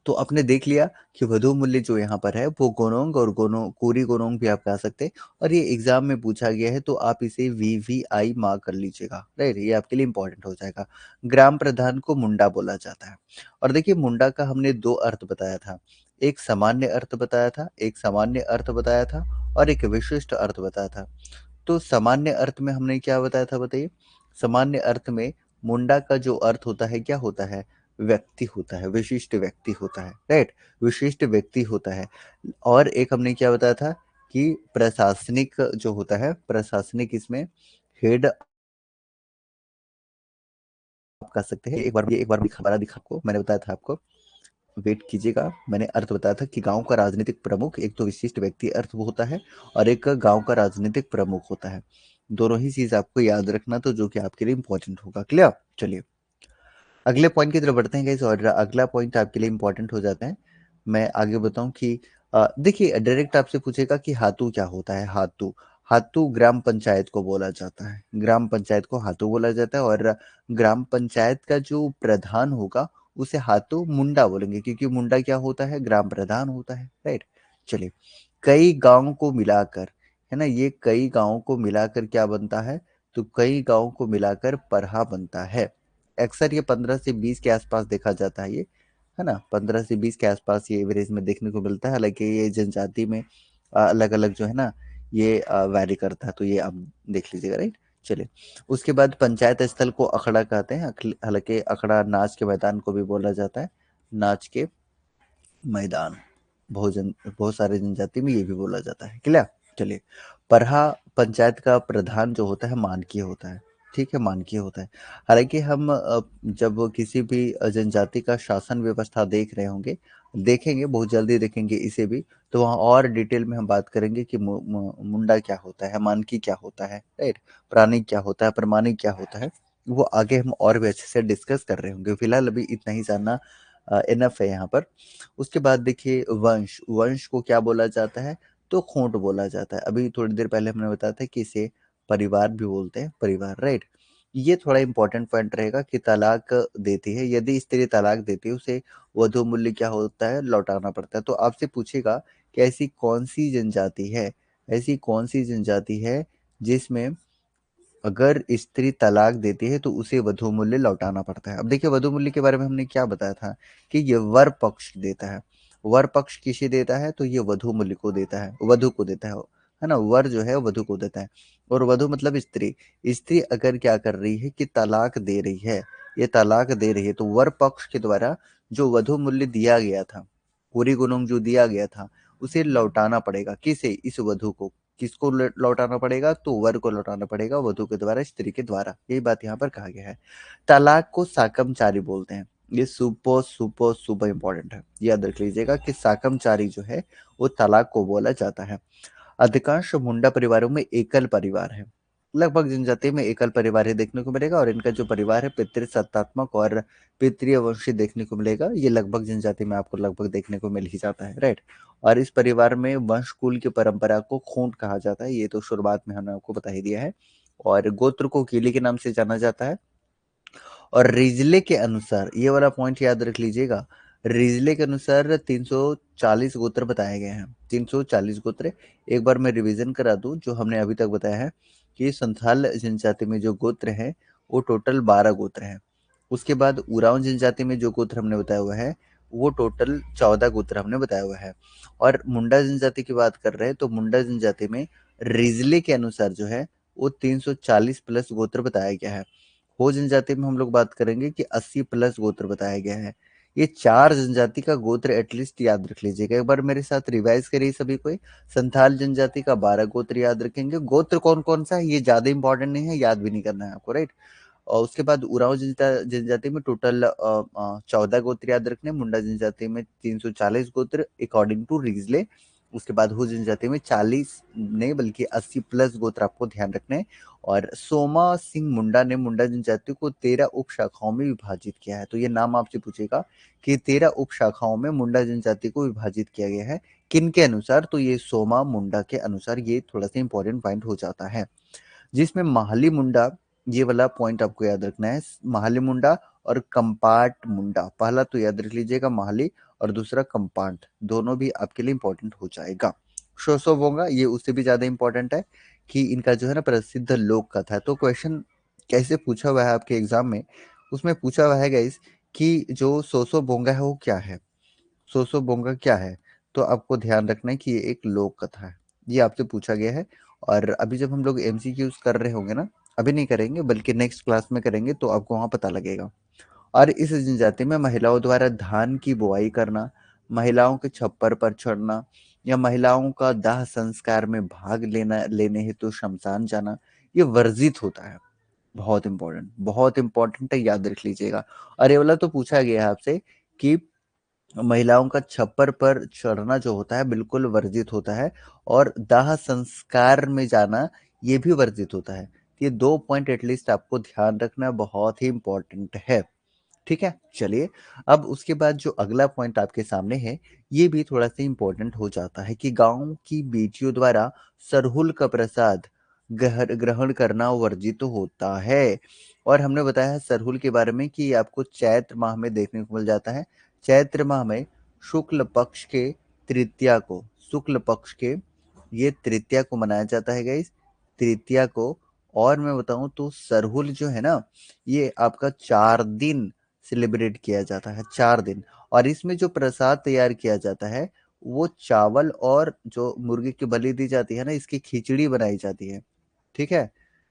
तो आपने देख लिया कि वधु मूल्य जो यहाँ पर है वो गोनोंग और कोरी गोनोंग भी आप कह सकते हैं। और ये एग्जाम में पूछा गया है, तो आप इसे वीवीआई मार्क कर लीजिएगा, राइट, ये आपके लिए इंपॉर्टेंट हो जाएगा। ग्राम प्रधान को मुंडा बोला जाता है। और देखिए, मुंडा का हमने 2 अर्थ बताया था, एक सामान्य अर्थ बताया था, एक सामान्य अर्थ बताया था, और एक विशिष्ट अर्थ बताया था। तो सामान्य अर्थ में हमने क्या बताया था, बताइए। सामान्य अर्थ में मुंडा का जो अर्थ होता है क्या होता है, व्यक्ति होता है, विशिष्ट व्यक्ति होता है, राइट, विशिष्ट व्यक्ति होता है। और एक हमने क्या बताया था कि प्रशासनिक जो होता है, प्रशासनिक इसमें हेड आप कर सकते हैं। एक बार दोबारा दिखा आपको, मैंने बताया था आपको, वेट कीजिएगा, मैंने अर्थ बताया था कि गांव का राजनीतिक प्रमुख एक तो विशिष्ट व्यक्ति अर्थ वो होता है, और एक गांव का राजनीतिक प्रमुख होता है। दोनों ही चीज आपको याद रखना, तो जो कि आपके लिए इंपॉर्टेंट होगा। क्लियर? चलिए अगले पॉइंट की तरफ बढ़ते हैं गाइस, और अगला पॉइंट आपके लिए इंपॉर्टेंट हो जाता है। मैं आगे बताऊं कि देखिए डायरेक्ट आपसे पूछेगा कि हातू क्या होता है। हातू, हातू ग्राम पंचायत को बोला जाता है, ग्राम पंचायत को हातू बोला जाता है। और ग्राम पंचायत का जो प्रधान होगा उसे हातू मुंडा बोलेंगे, क्योंकि मुंडा क्या होता है, ग्राम प्रधान होता है, राइट। चलिए, कई गांव को मिलाकर, है ना, ये कई गांव को मिलाकर क्या बनता है, तो कई गांव को मिलाकर परहा बनता है। अक्सर ये 15 से 20 के आसपास देखा जाता है, ये है ना, 15 से 20 के आसपास ये एवरेज में देखने को मिलता है। हालांकि ये जनजाति में अलग अलग जो है ना, ये वैरी करता है, तो ये आप देख लीजिएगा, राइट। चलिए, उसके बाद पंचायत स्थल को अखड़ा कहते हैं। हालांकि अखड़ा नाच के मैदान को भी बोला जाता है, नाच के मैदान। बहुत सारे जनजाति में ये भी बोला जाता है। क्लियर? चलिए, परहा पंचायत का प्रधान जो होता है मानकीय होता है, ठीक है, मानकीय होता है। हालांकि हम जब किसी भी जनजाति का शासन व्यवस्था देख रहे होंगे, देखेंगे, बहुत जल्दी देखेंगे इसे भी, तो वहाँ और डिटेल में हम बात करेंगे कि मुंडा क्या होता है, मानकी क्या होता है, राइट, प्राणिक क्या होता है, प्रमाणिक क्या होता है, वो आगे हम और भी अच्छे से डिस्कस कर रहे होंगे। फिलहाल अभी इतना ही जानना इनफ है यहाँ पर। उसके बाद देखिए वंश, वंश को क्या बोला जाता है, तो खोंट बोला जाता है। अभी थोड़ी देर पहले हमने बताया था कि इसे परिवार भी बोलते हैं, परिवार, राइट। ये थोड़ा इंपॉर्टेंट पॉइंट रहेगा कि तलाक देती है, यदि स्त्री तलाक देती है उसे वधु मूल्य क्या होता है, लौटाना पड़ता है। तो आपसे पूछेगा कि ऐसी कौन सी जनजाति है, ऐसी कौन सी जनजाति है जिसमें अगर स्त्री तलाक देती है तो उसे वधू मूल्य लौटाना पड़ता है। अब देखिए वधू मूल्य के बारे में हमने क्या बताया था कि ये वर पक्ष देता है। वर पक्ष किसे देता है, तो ये वधू मूल्य को देता है, वधु को देता है ना, वर जो है वधु को देता है। और वधु मतलब स्त्री, स्त्री अगर क्या कर रही है कि तलाक दे रही है, ये तलाक दे रही है, तो वर पक्ष के द्वारा जो वधु मूल्य दिया गया था, पूरी गुणों जो दिया गया था, उसे लौटाना पड़ेगा। किसे? इस वधु को। किसको लौटाना पड़ेगा, तो वर को लौटाना पड़ेगा, वधु के द्वारा, स्त्री के द्वारा। यही बात यहाँ पर कहा गया है। तलाक को साकमचारी बोलते हैं। ये सुपर सुपर सुपर इंपॉर्टेंट है, याद रख लीजिएगा कि साकमचारी जो है वो तलाक को बोला जाता है। अधिकांश मुंडा परिवारों में एकल परिवार है, लगभग जनजाति में एकल परिवार ही देखने को मिलेगा। और इनका जो परिवार है पितृसत्तात्मक और पितृय वंशी देखने को मिलेगा। ये लगभग जनजाति में आपको लगभग देखने को मिल ही जाता है, राइट। और इस परिवार में वंश कुल की परंपरा को खूंट कहा जाता है, ये तो शुरुआत में हमने आपको बता ही दिया है। और गोत्र को कीली के नाम से जाना जाता है। और रिजले के अनुसार, ये वाला पॉइंट याद रख लीजिएगा, रिजले के अनुसार 340 गोत्र बताए गए हैं, 340 गोत्र। एक बार मैं रिवीजन करा दूं, जो हमने अभी तक बताया है कि संथाल जनजाति में जो गोत्र हैं वो टोटल 12 गोत्र हैं। उसके बाद उरांव जनजाति में जो गोत्र हमने बताया हुआ है वो टोटल 14 गोत्र हमने बताया हुआ है। और मुंडा जनजाति की बात कर रहे हैं तो मुंडा जनजाति में रिजले के अनुसार जो है वो 340 प्लस गोत्र बताया गया है। हो जनजाति में हम लोग बात करेंगे कि 80 प्लस गोत्र बताया गया है। ये चार जनजाति का गोत्र एटलीस्ट याद रख लीजिएगा, एक बार मेरे साथ रिवाइज करिए सभी कोई। संथाल जनजाति का 12 गोत्र याद रखेंगे। गोत्र कौन कौन सा है ये ज्यादा इंपॉर्टेंट नहीं है, याद भी नहीं करना है आपको, राइट। और उसके बाद उरांव जनजाति में टोटल 14 गोत्र याद रखने, मुंडा जनजाति में 340 गोत्र अकॉर्डिंग टू रिजले। उसके बाद हो जनजाति में 40 नहीं बल्कि 80 प्लस गोत्र आपको ध्यान रखने हैं। और सोमा सिंह मुंडा ने मुंडा जनजाति को 13 उप शाखाओं में विभाजित किया है। तो ये नाम आपसे पूछेगा कि 13 उप शाखाओं में मुंडा जनजाति को विभाजित किया गया है, किन के अनुसार, तो ये सोमा मुंडा के अनुसार। ये थोड़ा सा इंपॉर्टेंट पॉइंट हो जाता है, जिसमें माहली मुंडा, ये वाला पॉइंट आपको याद रखना है, माहली मुंडा और कंपाट मुंडा। पहला तो याद रख लीजिएगा माहली, और दूसरा कंपाट, दोनों भी आपके लिए इंपॉर्टेंट हो जाएगा। शोशोबोंगा ये उससे भी ज्यादा इंपॉर्टेंट है कि इनका जो है ना प्रसिद्ध लोक कथा है। तो क्वेश्चन कैसे पूछा हुआ है आपके एग्जाम में, उसमें पूछा हुआ है गाइस कि जो सोसोबोंगा है वो क्या है, सोसोबोंगा क्या है। तो आपको ध्यान रखना है कि ये एक लोक कथा है, ये आपसे पूछा गया है। और अभी जब हम लोग एमसीक्यूज कर रहे होंगे ना, अभी नहीं करेंगे बल्कि नेक्स्ट क्लास में करेंगे, तो आपको वहां पता लगेगा। और इस जनजाति में महिलाओं द्वारा धान की बुआई करना, महिलाओं के छप्पर पर चढ़ना, या महिलाओं का दाह संस्कार में भाग लेने हेतु शमशान जाना, ये वर्जित होता है। बहुत इंपॉर्टेंट है, याद रख लीजिएगा। और ये वाला तो पूछा गया है आपसे कि महिलाओं का छप्पर पर चढ़ना जो होता है बिल्कुल वर्जित होता है, और दाह संस्कार में जाना ये भी वर्जित होता है। ये 2 पॉइंट एटलीस्ट आपको ध्यान रखना बहुत ही इंपॉर्टेंट है। ठीक है? चलिए, अब उसके बाद जो अगला पॉइंट आपके सामने है, ये भी थोड़ा-सा इम्पोर्टेंट हो जाता है कि गाँव की बेटियों द्वारा सरहुल का प्रसाद ग्रहण करना वर्जित होता है। और हमने बताया है सरहुल के बारे में कि ये आपको चैत्र माह में देखने को मिल जाता है। चैत्र माह में शुक्ल पक्ष के तृतीया को शुक्ल पक्ष के ये तृतीया को मनाया जाता है गाइस, तृतीया को। और मैं बताऊँ तो सरहुल जो है ना, ये आपका 4 दिन सेलिब्रेट किया जाता है, 4 दिन। और इसमें जो प्रसाद तैयार किया जाता है, वो चावल और जो मुर्गे की बलि दी जाती है ना, इसकी खिचड़ी बनाई जाती है, ठीक है?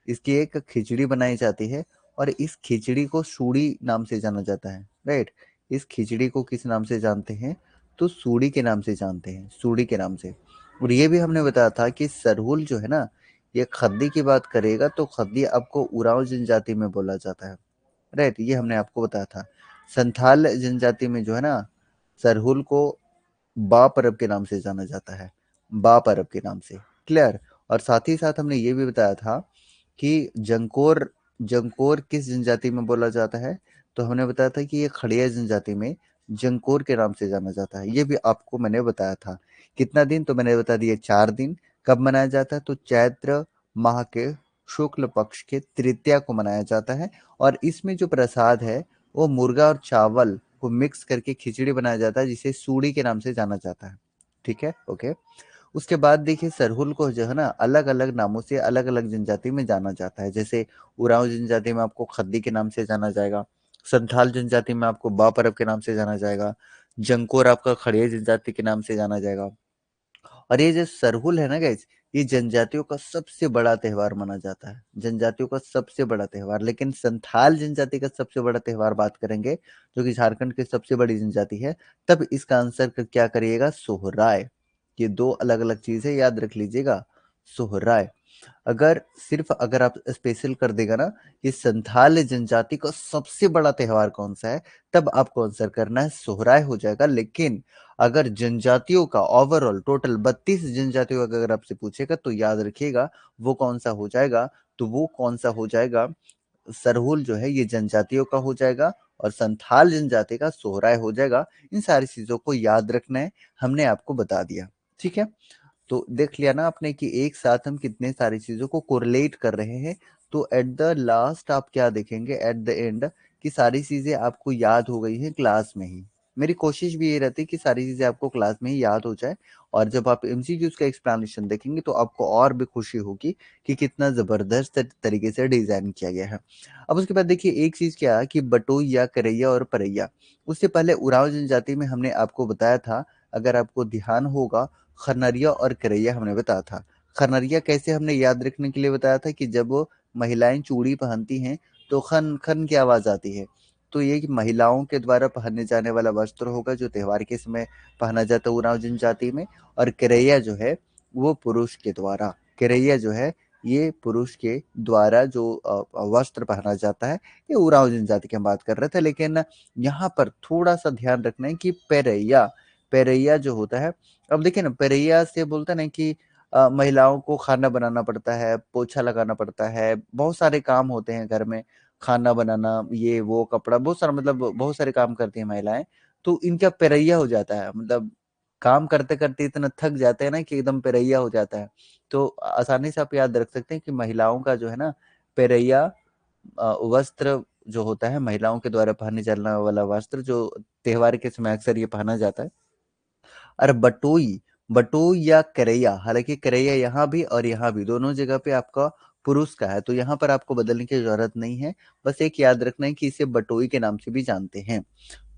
इसकी एक खिचड़ी बनाई जाती है, और इस खिचड़ी को सूड़ी नाम से जाना जाता है, राइट? इस खिचड़ी को किस नाम से जानते हैं? तो सूड़ी के नाम से जानते हैं, सूड़ी के नाम से। और ये भी हमने बताया था कि सरहुल जो है ना, ये खद्दी की बात करेगा तो खद्दी आपको उरांव जनजाति में बोला जाता है, राइट? ये हमने आपको बताया था। संथाल जनजाति में जो है ना, सरहुल को बा परब के नाम से जाना जाता है, बा परब के नाम से, क्लियर? और साथ ही साथ हमने ये भी बताया था कि जंकोर जंकोर किस जनजाति में बोला जाता है? तो हमने बताया था कि ये खड़िया जनजाति में जंकोर के नाम से जाना जाता है। ये भी आपको मैंने बताया था। कितना दिन? तो मैंने बता दिया 4 दिन। कब मनाया जाता है? तो चैत्र माह के शुक्ल पक्ष के तृतीया को मनाया जाता है। और इसमें जो प्रसाद है, वो मुर्गा और चावल को मिक्स करके खिचड़ी बनाया जाता है, जिसे सूड़ी के नाम से जाना जाता है। ठीक है? ओके। उसके बाद देखिए सरहुल को जो है ना, अलग-अलग नामों से अलग-अलग जनजाति में जाना जाता है। जैसे उरांव जनजाति में आपको खद्दी के नाम से जाना जाएगा, संथाल जनजाति में आपको बा परब के नाम से जाना जाएगा, जंकोर आपका खड़िया जनजाति के नाम से जाना जाएगा। और ये जो सरहुल है ना गाइस, ये जनजातियों का सबसे बड़ा त्योहार माना जाता है, जनजातियों का सबसे बड़ा त्योहार। लेकिन संथाल जनजाति का सबसे बड़ा त्योहार बात करेंगे, जो कि झारखंड की सबसे बड़ी जनजाति है, तब इसका आंसर क्या करिएगा? सोहराय। ये 2 अलग-अलग चीज़ है, याद रख लीजिएगा, सोहराय। अगर आप स्पेशल कर देगा ना, ये संथाल जनजाति का सबसे बड़ा त्योहार कौन सा है, तब आपको आंसर करना है सोहराय हो जाएगा। लेकिन अगर जनजातियों का ओवरऑल टोटल 32 जनजातियों का अगर आपसे पूछेगा, तो याद रखिएगा वो कौन सा हो जाएगा? तो वो कौन सा हो जाएगा? सरहुल जो है ये जनजातियों का हो जाएगा, और संथाल जनजाति का सोहराय हो जाएगा। इन सारी चीजों को याद रखना है, हमने आपको बता दिया। ठीक है? तो देख लिया ना आपने कि एक साथ हम कितने सारी चीजों को कोरिलेट कर रहे हैं। तो एट द लास्ट आप क्या देखेंगे, एट द एंड, कि सारी चीजें आपको याद हो गई हैं क्लास में ही। मेरी कोशिश भी ये रहती है कि सारी चीजें आपको क्लास में ही याद हो जाए, और जब आप एमसीक्यूज का एक्सप्लेनेशन देखेंगे तो आपको और भी खुशी होगी कि कितना जबरदस्त तरीके से डिजाइन किया गया है। अब उसके बाद देखिए एक चीज क्या है कि बटोई या करैया और परैया, उससे पहले उरांव जनजाति में हमने आपको बताया था, अगर आपको ध्यान होगा, खनरिया और करैया हमने बताया था। खनरिया कैसे हमने याद रखने के लिए बताया था कि जब वो महिलाएं चूड़ी पहनती हैं तो खन खन की आवाज आती है। तो ये कि महिलाओं के द्वारा पहने जाने वाला वस्त्र होगा, जो त्योहार के समय पहना जाता है उरांव जनजाति में। और करैया जो है वो पुरुष के द्वारा, करैया जो है ये पुरुष के द्वारा जो वस्त्र पहना जाता है, ये उरांव जनजाति की हम बात कर रहे थे। लेकिन यहाँ पर थोड़ा सा ध्यान रखना है कि पेरैया, पेरैया जो होता है, अब देखिए ना, पेरैया से बोलते हैं ना कि महिलाओं को खाना बनाना पड़ता है, पोछा लगाना पड़ता है, बहुत सारे काम होते हैं घर में, खाना बनाना, ये वो कपड़ा, बहुत सारा, मतलब बहुत सारे काम करती हैं महिलाएं। तो इनका पेरैया हो जाता है, मतलब काम करते करते इतना थक जाते हैं ना कि एकदम पेरैया हो जाता है। तो आसानी से आप याद रख सकते हैं कि महिलाओं का जो है ना पेरैया वस्त्र जो होता है, महिलाओं के द्वारा पहने जाने वाला वस्त्र, जो त्योहार के समय अक्सर ये पहना जाता है। और बटोई, बटोई या करैया, हालांकि करैया यहाँ भी और यहाँ भी दोनों जगह पे आपका पुरुष का है, तो यहाँ पर आपको बदलने की जरूरत नहीं है। बस एक याद रखना है कि इसे बटोई के नाम से भी जानते हैं।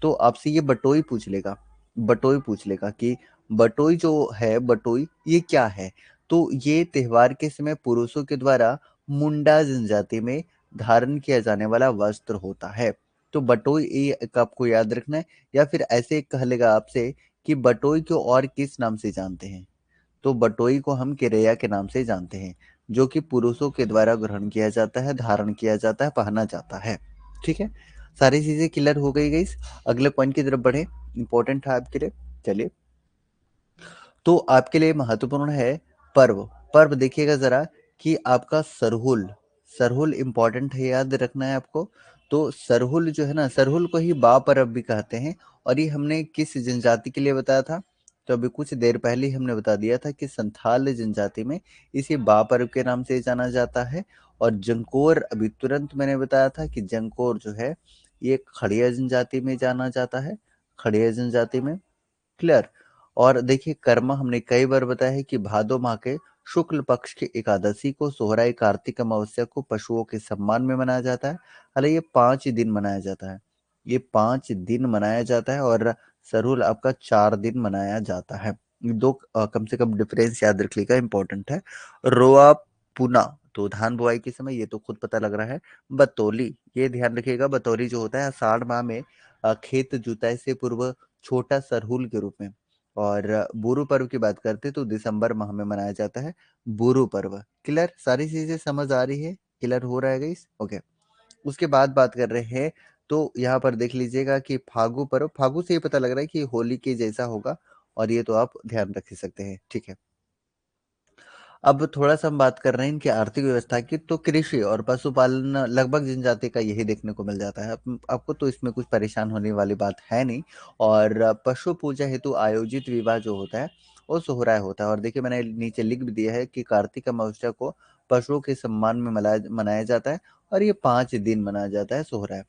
तो आपसे ये बटोई पूछ लेगा, बटोई पूछ लेगा कि बटोई जो है, बटोई ये क्या है? तो ये त्योहार के समय पुरुषों के द्वारा मुंडा जनजाति में धारण किया जाने वाला वस्त्र होता है। तो बटोई ये एक आपको याद रखना है। या फिर ऐसे कह लेगा आपसे कि बटोई को और किस नाम से जानते हैं? तो बटोई को हम किरैया के नाम से जानते हैं, जो कि पुरुषों के द्वारा ग्रहण किया जाता है, धारण किया जाता है, पहना जाता है। ठीक है, सारी चीजें क्लियर हो गई गाइस। अगले पॉइंट की तरफ बढ़े, इंपॉर्टेंट था आपके लिए। चलिए, तो आपके लिए महत्वपूर्ण है पर्व। पर्व देखिएगा जरा कि आपका सरहुल, सरहुल इंपॉर्टेंट है, याद रखना है आपको। तो सरहुल जो है ना, सरहुल को ही बा पर्व भी कहते हैं। और ये हमने किस जनजाति के लिए बताया था? तो अभी कुछ देर पहले ही हमने बता दिया था कि संथाल जनजाति में इसे बा पर्व के नाम से जाना जाता है। और जंकोर, अभी तुरंत मैंने बताया था कि जंकोर जो है ये खड़िया जनजाति में जाना जाता है, खड़िया जनजाति में। क्लियर। और देखिए, कर्म हमने कई बार बताया है कि भादो माह के शुक्ल पक्ष की एकादशी को सोहराई कार्तिक अमावस्या को पशुओं के सम्मान में मनाया जाता है। हालांकि ये 5 दिन मनाया जाता है, ये 5 दिन मनाया जाता है, और सरहुल आपका 4 दिन मनाया जाता है। ये दो कम से कम डिफरेंस याद रख लीजिएगा, इंपॉर्टेंट है। रोआ पुना, तो धान बुआई के समय, ये तो खुद पता लग रहा है। बतौली, ये ध्यान रखिएगा, बतौली जो होता है आषाढ़ माह में खेत जुताई से पूर्व छोटा सरहुल के रूप में। और बुरु पर्व की बात करते तो दिसंबर माह में मनाया जाता है बुरु पर्व। क्लियर, सारी चीजें समझ आ रही है, क्लियर हो रहा है गाइस? ओके। उसके बाद बात कर रहे हैं, तो यहाँ पर देख लीजिएगा कि फागु पर्व, फागु से ही पता लग रहा है कि होली के जैसा होगा, और ये तो आप ध्यान रख ही सकते हैं। ठीक है, अब थोड़ा-सा हम बात कर रहे हैं इनकी आर्थिक व्यवस्था की। तो कृषि और पशुपालन लगभग जनजाति का यही देखने को मिल जाता है। आपको तो इसमें कुछ परेशान होने वाली बात है नहीं। और पशु पूजा हेतु आयोजित विवाह जो होता है, वो सोहराय होता है। और देखिए, मैंने नीचे लिख भी दिया है कि कार्तिक अमावस्या को पशुओं के सम्मान में मनाया जाता है। और ये 5 दिन मनाया जाता है सोहराय,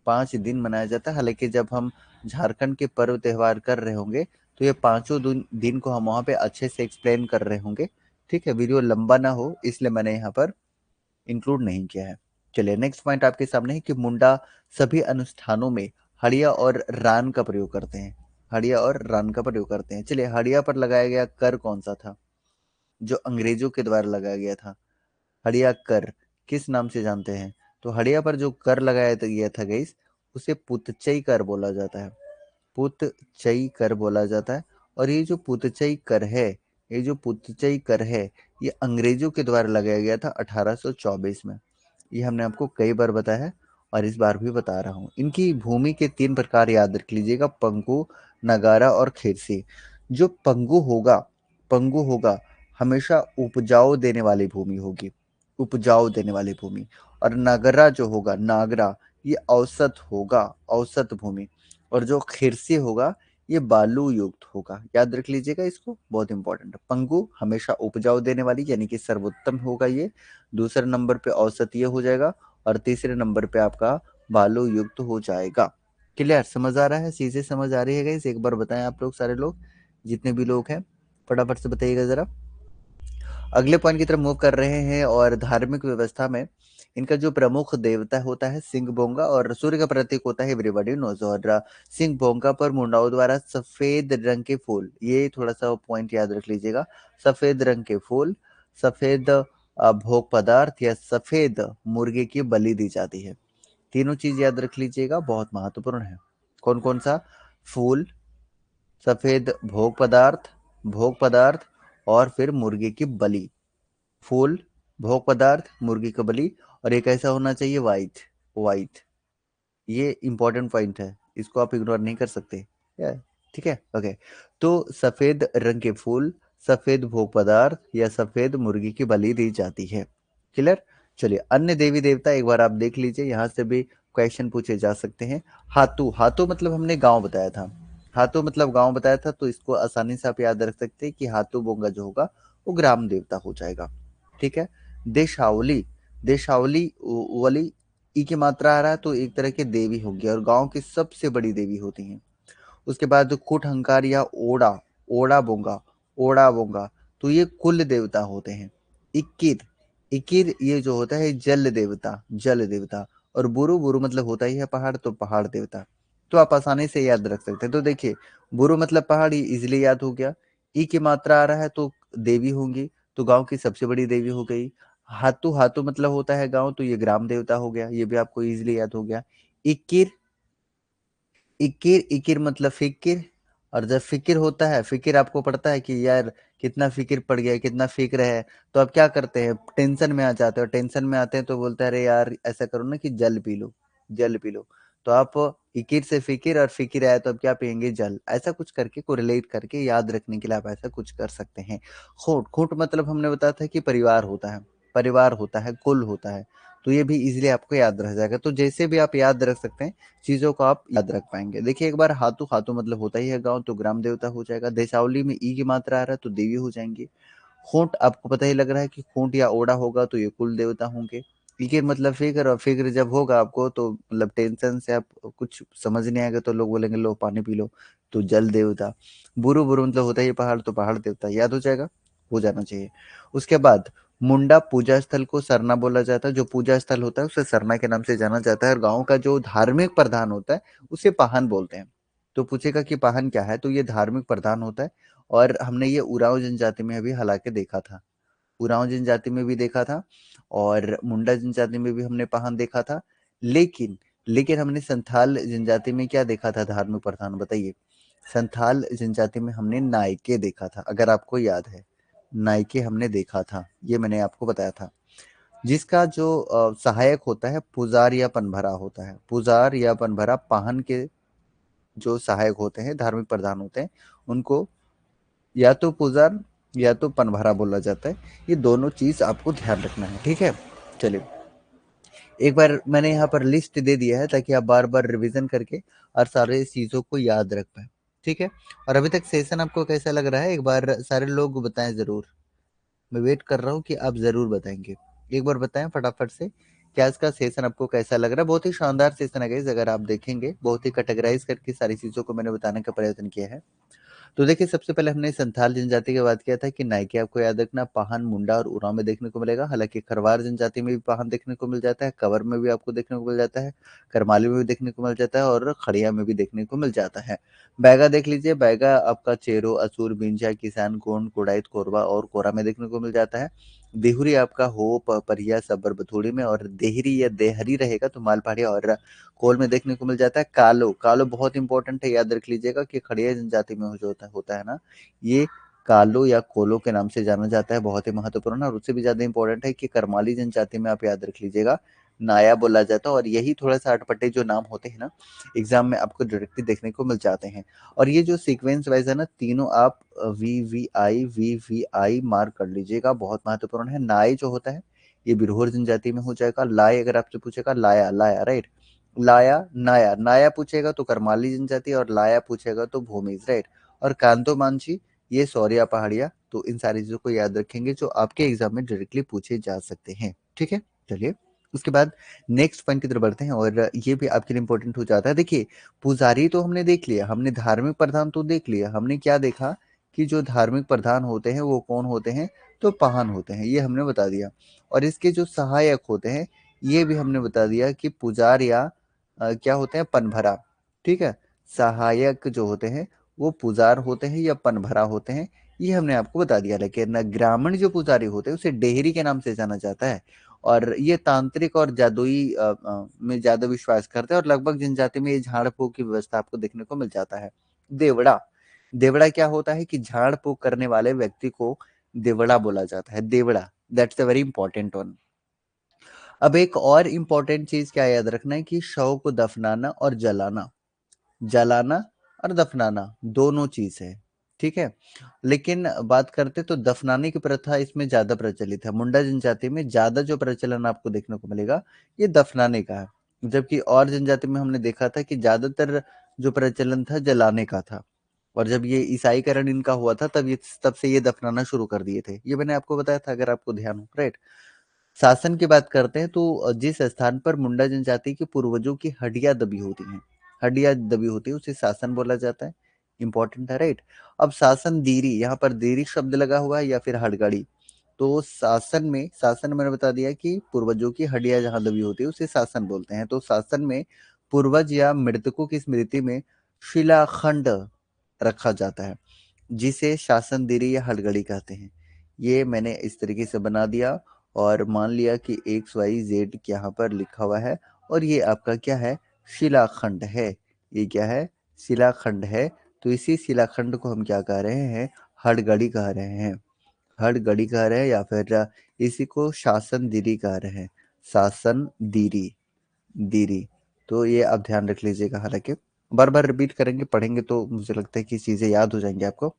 5 दिन मनाया जाता है। हालाँकि जब हम झारखंड के पर्व त्योहार कर रहे होंगे, तो ये पाँचों दिन को हम वहाँ पे अच्छे से एक्सप्लेन कर रहे होंगे। ठीक है, वीडियो लंबा ना हो इसलिए मैंने यहाँ पर इंक्लूड नहीं किया है। चलिए, नेक्स्ट पॉइंट आपके सामने है कि मुंडा सभी अनुष्ठानों में हड़िया और रान का प्रयोग करते हैं, हड़िया और रान का प्रयोग करते हैं। चलिए, हड़िया पर लगाया गया कर कौन सा था, जो अंग्रेजों के द्वारा लगाया गया था? हड़िया कर किस नाम से जानते हैं? तो हड़िया पर जो कर लगाया गया था गाइस, उसे पुतचई कर बोला जाता है, पुतचई कर बोला जाता है। और ये जो पुतचई कर है, ये जो पुतचई कर है, ये अंग्रेजों के द्वारा लगाया गया था 1824 में। ये हमने आपको कई बार बताया है, और इस बार भी बता रहा हूँ। इनकी भूमि के 3 प्रकार याद रख लीजिएगा, पंगु, नगारा और खेरसी। जो पंगु होगा हमेशा उपजाऊ देने वाली भूमि होगी, उपजाऊ देने वाली भूमि। और नगरा जो होगा, नागरा, ये औसत होगा, औसत भूमि। और जो खिरसी होगा, ये बालू युक्त होगा। याद रख लीजिएगा इसको, बहुत इंपॉर्टेंट है। पंगु हमेशा उपजाऊ देने वाली, यानी कि सर्वोत्तम होगा ये। दूसरे नंबर पे औसत ये हो जाएगा, और तीसरे नंबर पे आपका बालू युक्त हो जाएगा। क्लियर, समझ आ रहा है? चीजें समझ आ रही है गाइस? एक बार बताएं आप लोग, सारे लोग जितने भी लोग हैं, फटाफट से बताइएगा जरा। अगले पॉइंट की तरफ मूव कर रहे हैं। और धार्मिक व्यवस्था में इनका जो प्रमुख देवता होता है सिंह बोंगा, और सूर्य का प्रतीक होता है एवरीबॉडी नोज। और सिंह बोंगा पर मुंडाओं द्वारा सफेद रंग के फूल, ये थोड़ा सा पॉइंट याद रख लीजिएगा, सफेद रंग के फूल, सफेद भोग पदार्थ या सफेद मुर्गे की बलि दी जाती है। तीनों चीज याद रख लीजिएगा, बहुत महत्वपूर्ण है। कौन कौन सा? फूल, सफेद भोग पदार्थ, और फिर मुर्गे की बलि। फूल, भोग पदार्थ, मुर्गी का बलि। और एक ऐसा होना चाहिए वाइट, वाइट। ये इंपॉर्टेंट पॉइंट है, इसको आप इग्नोर नहीं कर सकते। या, ठीक है, ओके। तो सफेद रंग के फूल, सफेद भोग पदार्थ या सफेद मुर्गी की बलि दी जाती है। क्लियर। चलिए, अन्य देवी देवता एक बार आप देख लीजिए, यहाँ से भी क्वेश्चन पूछे जा सकते हैं। हाथू, हाथू मतलब हमने गांव बताया था, हाथू मतलब गांव बताया था, तो इसको आसानी से आप याद रख सकते हैं कि हाथू बोंगा जो होगा वो ग्राम देवता हो जाएगा। ठीक है। देशावली, देशावली वाली ई की मात्रा आ रहा है, तो एक तरह की देवी होगी, और गांव की सबसे बड़ी देवी होती हैं। उसके बाद कुट हंकार या ओड़ा, ओड़ा बोंगा, ओड़ा बोंगा, तो ये कुल देवता होते हैं। इक्किर, इक्किर ये जो होता है जल देवता, जल देवता। और बुरु, बुरु मतलब होता ही है पहाड़, तो पहाड़ देवता। तो आप आसानी से याद रख सकते हैं। तो देखिए, बुरु मतलब पहाड़, ये इजिली याद हो गया। ई की मात्रा आ रहा है तो देवी होंगी, तो गांव की सबसे बड़ी देवी हो गई। हाथू, हाथू मतलब होता है गांव, तो ये ग्राम देवता हो गया, ये भी आपको इजिली याद हो गया। इक्किर, इक्किर, इक्किर मतलब फिक्किर, और जब फ़िक्र होता है, फ़िक्र आपको पड़ता है कि यार कितना फ़िक्र पड़ गया, कितना फ़िक्र है, तो आप क्या करते हैं, टेंशन में आ जाते हो। टेंशन में आते हैं तो बोलते हैं अरे यार ऐसा करो ना कि जल पी लो, जल पी लो। तो आप इकिर से फ़िक्र और फ़िक्र आया तो आप क्या पिएँगे, जल। ऐसा कुछ करके कोरिलेट करके याद रखने के लिए आप ऐसा कुछ कर सकते हैं। खूंट, खूंट मतलब हमने बताया था कि परिवार होता है, कुल होता है। तो ये भी ईज़िली आपको याद रह जाएगा। तो जैसे भी आप याद रख सकते हैं, चीज़ों को आप याद रख पाएँगे। देखिए एक बार हाथू, हाथू मतलब होता ही है गाँव, तो ग्राम देवता हो जाएगा। देशावली में ई की मात्रा आ रहा है तो देवी हो जाएँगी। खूंट आपको पता ही लग रहा है कि खूंट या ओड़ा होगा तो ये कुल देवता होंगे। फ़िक्र मतलब फ़िक्र, और फ़िक्र जब होगा आपको तो मतलब टेंशन से आप कुछ समझ नहीं आएगा तो लोग बोलेंगे लो पानी पी लो, तो जल देवता। बुरु, बुरु मतलब होता ही पहाड़, तो पहाड़ देवता। याद हो जाएगा? हो जाना चाहिए। उसके बाद मुंडा पूजा स्थल को सरना बोला जाता है। जो पूजा स्थल होता है उसे सरना के नाम से जाना जाता है, और गाँव का जो धार्मिक प्रधान होता है उसे पाहन बोलते हैं। तो पूछेगा कि पाहन क्या है? तो ये धार्मिक प्रधान होता है, और हमने ये उरांव जनजाति में भी हालांकि देखा था। उरांव जनजाति में भी देखा था, और मुंडा जनजाति में भी हमने पाहन देखा था। लेकिन लेकिन हमने संथाल जनजाति में क्या देखा था धार्मिक प्रधान, बताइए? संथाल जनजाति में हमने नायके देखा था, अगर आपको याद है। नायके हमने देखा था, ये मैंने आपको बताया था। जिसका जो सहायक होता है पुजार या पनभरा होता है। पुजार या पनभरा पाहन के जो सहायक होते हैं, धार्मिक प्रधान होते हैं, उनको या तो पुजार या तो पनभरा बोला जाता है। ये दोनों चीज आपको ध्यान रखना है, ठीक है? चलिए, एक बार मैंने यहाँ पर लिस्ट दे दिया है ताकि आप बार बार रिवीजन करके और सारे चीजों को याद रख पाए, ठीक है? और अभी तक सेशन आपको कैसा लग रहा है, एक बार सारे लोग बताएं जरूर। मैं वेट कर रहा हूँ कि आप जरूर बताएंगे। एक बार बताएं फटाफट से कि आज का सेशन आपको कैसा लग रहा है। बहुत ही शानदार सेशन है गाइस, अगर आप देखेंगे बहुत ही कैटेगराइज करके सारी चीजों को मैंने बताने का प्रयत्न किया है। तो देखिए सबसे पहले हमने संथाल जनजाति की बात किया था कि नायके आपको याद रखना पाहन, मुंडा और उरांव में देखने को मिलेगा। हालांकि खरवार जनजाति में भी पाहन देखने को मिल जाता है, कवर में भी आपको देखने को मिल जाता है, करमाली में भी देखने को मिल जाता है, और खड़िया में भी देखने को मिल जाता है। बैगा देख लीजिए, बैगा आपका चेरो, असुर, बिंजा, किसान, गोंड, कोडाइत, कोरबा और कोरा में देखने को मिल जाता है। देहुरी आपका हो, परिया, सबर, बथुड़ी में, और देहरी या देहरी रहेगा तो मालपहाड़ी और कोल में देखने को मिल जाता है। कालो, कालो बहुत इंपॉर्टेंट है, याद रख लीजिएगा कि खड़िया जनजाति में जो होता है ना, ये कालो या कोलो के नाम से जाना जाता है। बहुत ही महत्वपूर्ण है, और उससे भी ज्यादा इंपॉर्टेंट है कि करमाली जनजाति में आप याद रख लीजिएगा नाया बोला जाता है। और यही थोड़ा सा अटपटे जो नाम होते हैं ना, एग्जाम में आपको डायरेक्टली देखने को मिल जाते हैं। और ये जो सीक्वेंस वाइज है ना, तीनों आप वी वी आई मार्क कर लीजिएगा, बहुत महत्वपूर्ण है। नाय जो होता है ये बिरहोर जनजाति में हो जाएगा। लाय अगर आपसे पूछेगा, लाया, लाया राइट। लाया, नाया, नाया पूछेगा तो करमाली जनजाति, और लाया पूछेगा तो भूमिज, राइट। और कांतो मांझी ये सौरिया पहाड़िया। तो इन सारी चीजों को याद रखेंगे जो आपके एग्जाम में डायरेक्टली पूछे जा सकते हैं, ठीक है? चलिए, उसके बाद नेक्स्ट पॉइंट की तरफ बढ़ते हैं, और ये भी आपके लिए इंपॉर्टेंट हो जाता है। देखिए, पुजारी तो हमने देख लिया, हमने धार्मिक प्रधान तो देख लिया। हमने क्या देखा कि जो धार्मिक प्रधान होते हैं वो कौन होते हैं, तो पाहन होते हैं, ये हमने बता दिया। और इसके जो सहायक होते हैं ये भी हमने बता दिया कि पुजार या क्या होते हैं, पनभरा, ठीक है? सहायक जो होते हैं वो पुजार होते हैं या पनभरा होते हैं, ये हमने आपको बता दिया। लेकिन ग्रामीण जो पुजारी होते हैं उसे डेहरी के नाम से जाना जाता है, और ये तांत्रिक और जादुई में ज्यादा विश्वास करते हैं, और लगभग जनजाति में ये झाड़ फूक की व्यवस्था आपको देखने को मिल जाता है। देवड़ा, देवड़ा क्या होता है कि झाड़ फूक करने वाले व्यक्ति को देवड़ा बोला जाता है। Deora, that's a very important one. अब एक और इम्पोर्टेंट चीज क्या याद रखना है कि शव को दफनाना और जलाना, जलाना और दफनाना दोनों चीज है, ठीक है? लेकिन बात करते तो दफनाने की प्रथा इसमें ज्यादा प्रचलित है। मुंडा जनजाति में ज्यादा जो प्रचलन आपको देखने को मिलेगा ये दफनाने का है, जबकि और जनजाति में हमने देखा था कि ज्यादातर जो प्रचलन था जलाने का था। और जब ये ईसाईकरण इनका हुआ था तब से ये दफनाना शुरू कर दिए थे, ये मैंने आपको बताया था अगर आपको ध्यान हो, राइट। शासन की बात करते हैं तो जिस स्थान पर मुंडा जनजाति के पूर्वजों की हड्डियां दबी होती हैं, हड्डियां दबी होती है उसे शासन बोला जाता है। इंपॉर्टेंट है, राइट। अब शासन दीरी, यहाँ पर दीरी शब्द लगा हुआ है या फिर हड़गड़ी। तो शासन मैंने बता दिया कि पूर्वजों की हड्डियां जहां दबी होती है उसे शासन बोलते हैं। तो शासन में पूर्वज या मृतकों की स्मृति में शिलाखंड रखा जाता है, जिसे शासन दीरी या हड़गड़ी कहते हैं। ये मैंने इस तरीके से बना दिया, और मान लिया कि एक्स वाई जेड यहाँ पर लिखा हुआ है, और ये आपका क्या है, शिलाखंड है। ये क्या है, शिलाखंड है। तो इसी शिलाखंड को हम क्या कह रहे हैं, हड़गड़ी कह रहे हैं। हड़गड़ी कह रहे हैं या फिर इसी को शासन दीरी कह रहे हैं, शासन दीरी, दीरी। तो ये आप ध्यान रख लीजिएगा, हालांकि बार बार रिपीट करेंगे पढ़ेंगे तो मुझे लगता है कि चीजें याद हो जाएंगी आपको।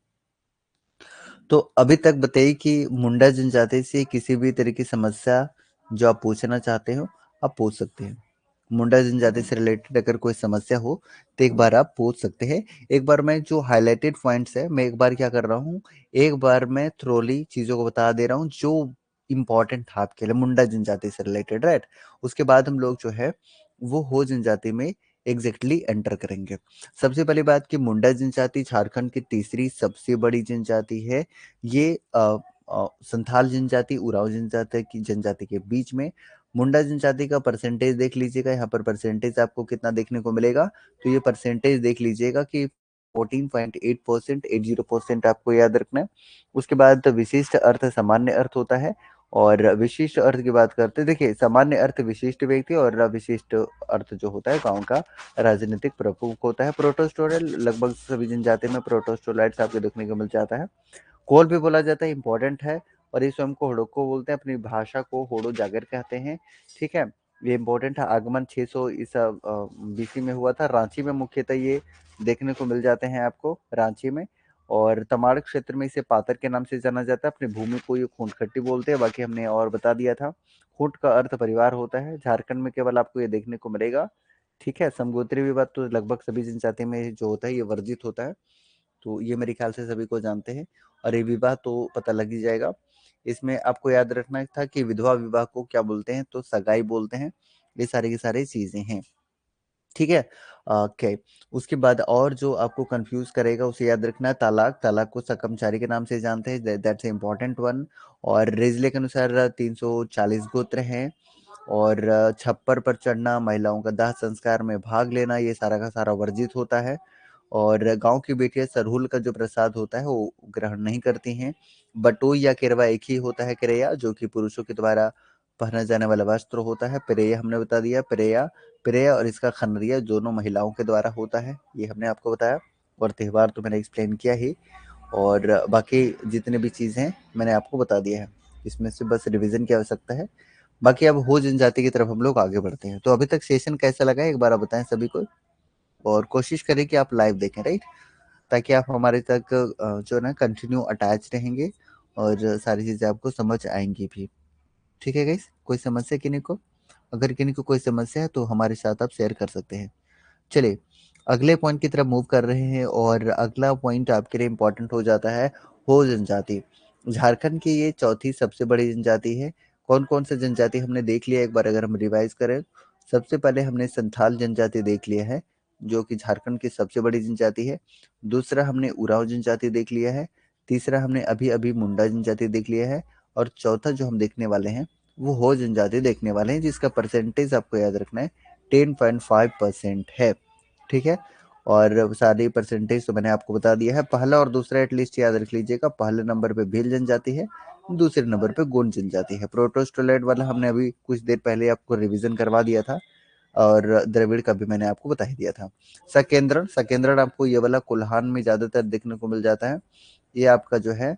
तो अभी तक बताइए कि मुंडा जनजाति से किसी भी तरह की समस्या जो आप पूछना चाहते हो, आप पूछ सकते हैं। मुंडा जनजाति से रिलेटेड अगर कोई समस्या हो तो एक बार आप पूछ सकते हैं। एक बार मैं जो हाईलाइटेड पॉइंट्स है, मैं एक बार क्या कर रहा हूँ, एक बार मैं थ्रोली चीजों को बता दे रहा हूँ जो इंपॉर्टेंट था आपके लिए मुंडा जनजाति से रिलेटेड, राइट। उसके बाद हम लोग जो है वो हो जनजाति में एग्जैक्टली एंटर करेंगे। सबसे पहली बात कि मुंडा जनजाति झारखंड की तीसरी सबसे बड़ी जनजाति है। ये संथाल जनजाति, उरांव जनजाति के बीच में। मुंडा जनजाति का परसेंटेज देख लीजिएगा, यहाँ पर परसेंटेज आपको कितना देखने को मिलेगा, तो ये परसेंटेज देख लीजिएगा कि 14.8%, 80% आपको याद रखना है। उसके बाद विशिष्ट अर्थ सामान्य अर्थ होता है, और विशिष्ट अर्थ की बात करते हैं, देखिए सामान्य अर्थ विशिष्ट व्यक्ति और विशिष्ट अर्थ जो होता है गांव का राजनीतिक प्रमुख होता है। प्रोटोस्टोरल लगभग सभी जनजाति में प्रोटोस्टोलाइट्स आपको देखने को मिल जाता है। कोल भी बोला जाता है, इंपॉर्टेंट है। और ये स्वयं को होड़ोको बोलते हैं, अपनी भाषा को होड़ो जागर कहते हैं, ठीक है। ये इंपॉर्टेंट है। आगमन 600 ईसा बीसी में हुआ था। रांची में मुख्यतः ये देखने को मिल जाते हैं आपको, रांची में। और तमाड़ क्षेत्र में इसे पातर के नाम से जाना जाता है। अपनी भूमि को ये खूंटखट्टी बोलते हैं, बाकी हमने और बता दिया था। खूंट का अर्थ परिवार होता है। झारखंड में केवल आपको ये देखने को मिलेगा, ठीक है। समगोत्री विवाह तो लगभग सभी जनजाति में जो होता है ये वर्जित होता है, तो ये मेरे ख्याल से सभी को जानते हैं। और ये विवाह तो पता लग ही जाएगा। इसमें आपको याद रखना था कि विधवा विवाह को क्या बोलते हैं, तो सगाई बोलते हैं। ये सारी की सारी चीजें हैं, ठीक है। ओके। उसके बाद और जो आपको कंफ्यूज करेगा उसे याद रखना है, तालाक। तालाक को सकमचारी के नाम से जानते हैं, दैट्स इंपॉर्टेंट वन। और रेजले के अनुसार 340 गोत्र हैं। और छप्पर पर चढ़ना, महिलाओं का दाह संस्कार में भाग लेना, ये सारा का सारा वर्जित होता है। और गांव की बेटियां सरहुल का जो प्रसाद होता है वो ग्रहण नहीं करती हैं। बटोई या किरवा एक ही होता है, किरया जो कि पुरुषों के द्वारा पहना जाने वाला वस्त्र होता है। पिरैया हमने बता दिया, पिरैया, पिरैया और इसका खनरिया दोनों महिलाओं के द्वारा होता है, ये हमने आपको बताया। और त्योहार तो मैंने एक्सप्लेन किया ही। और बाकी जितने भी चीज़ें हैं मैंने आपको बता दिया है, इसमें से बस रिवीजन की आवश्यकता है। बाकी अब हो जनजाति की तरफ हम लोग आगे बढ़ते हैं। तो अभी तक सेशन कैसा लगा एक बार आप बताएं सभी को, और कोशिश करें कि आप लाइव देखें, राइट, ताकि आप हमारे तक जो है ना कंटिन्यू अटैच रहेंगे और सारी चीज़ें आपको समझ आएंगी भी। ठीक है गाइस, कोई समस्या किन्हीं को? अगर किन्हीं को कोई समस्या है तो हमारे साथ आप शेयर कर सकते हैं। चलिए अगले पॉइंट की तरफ मूव कर रहे हैं, और अगला पॉइंट आपके लिए इम्पोर्टेंट हो जाता है, हो जनजाति। झारखंड की ये चौथी सबसे बड़ी जनजाति है। कौन कौन से जनजाति हमने देख लिया एक बार अगर हम रिवाइज करें। सबसे पहले हमने संथाल जनजाति देख लिया है, जो कि झारखंड की सबसे बड़ी जनजाति है। दूसरा हमने उरांव जनजाति देख लिया है। तीसरा हमने अभी अभी मुंडा जनजाति देख लिया है। और चौथा जो हम देखने वाले हैं वो हो जनजाति देखने वाले हैं, जिसका परसेंटेज आपको याद रखना है 10.5% है, ठीक है। और सारी परसेंटेज तो मैंने आपको बता दिया है। पहला और दूसरा एटलीस्ट याद रख लीजिएगा। पहले नंबर पे भील जनजाति है, दूसरे नंबर पे गोंड जनजाति है। प्रोटोस्टोलाइट वाला हमने अभी कुछ देर पहले आपको रिवीजन करवा दिया था, और द्रविड़ का भी मैंने आपको बता ही दिया था। सकेंद्रण, सकेंद्रण आपको ये वाला कोल्हान में ज्यादातर देखने को मिल जाता है। ये आपका जो है,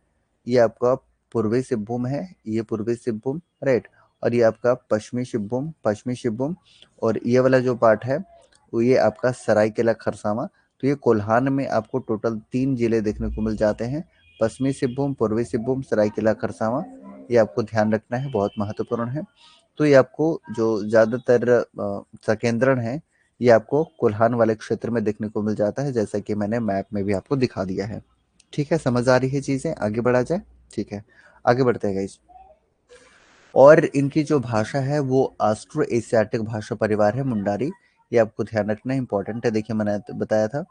ये आपका पूर्वी सिंहभूम है, ये पूर्वी सिंहभूम, राइट। और ये आपका पश्चिमी सिंहभूम, पश्चिमी सिंहभूम। और ये वाला जो पार्ट है वो ये आपका सरायकेला खरसावां। तो ये कोल्हान में आपको टोटल 3 जिले देखने को मिल जाते हैं, पश्चिमी सिंहभूम, पूर्वी सिंहभूम, सरायकेला खरसावां। ये आपको ध्यान रखना है, बहुत महत्वपूर्ण है। तो ये आपको जो ज्यादातर सकेंद्रण है ये आपको कोल्हान वाले क्षेत्र में देखने को मिल जाता है, जैसा कि मैंने मैप में भी आपको दिखा दिया है। ठीक है, समझ आ रही है चीजें, आगे बढ़ा जाए। ठीक है, आगे बढ़ते हैं गाइस। और इनकी जो भाषा है वो ऑस्ट्रो एशियाटिक भाषा परिवार है, मुंडारी। ये आपको ध्यान रखना इंपॉर्टेंट है, देखिए मैंने बताया था।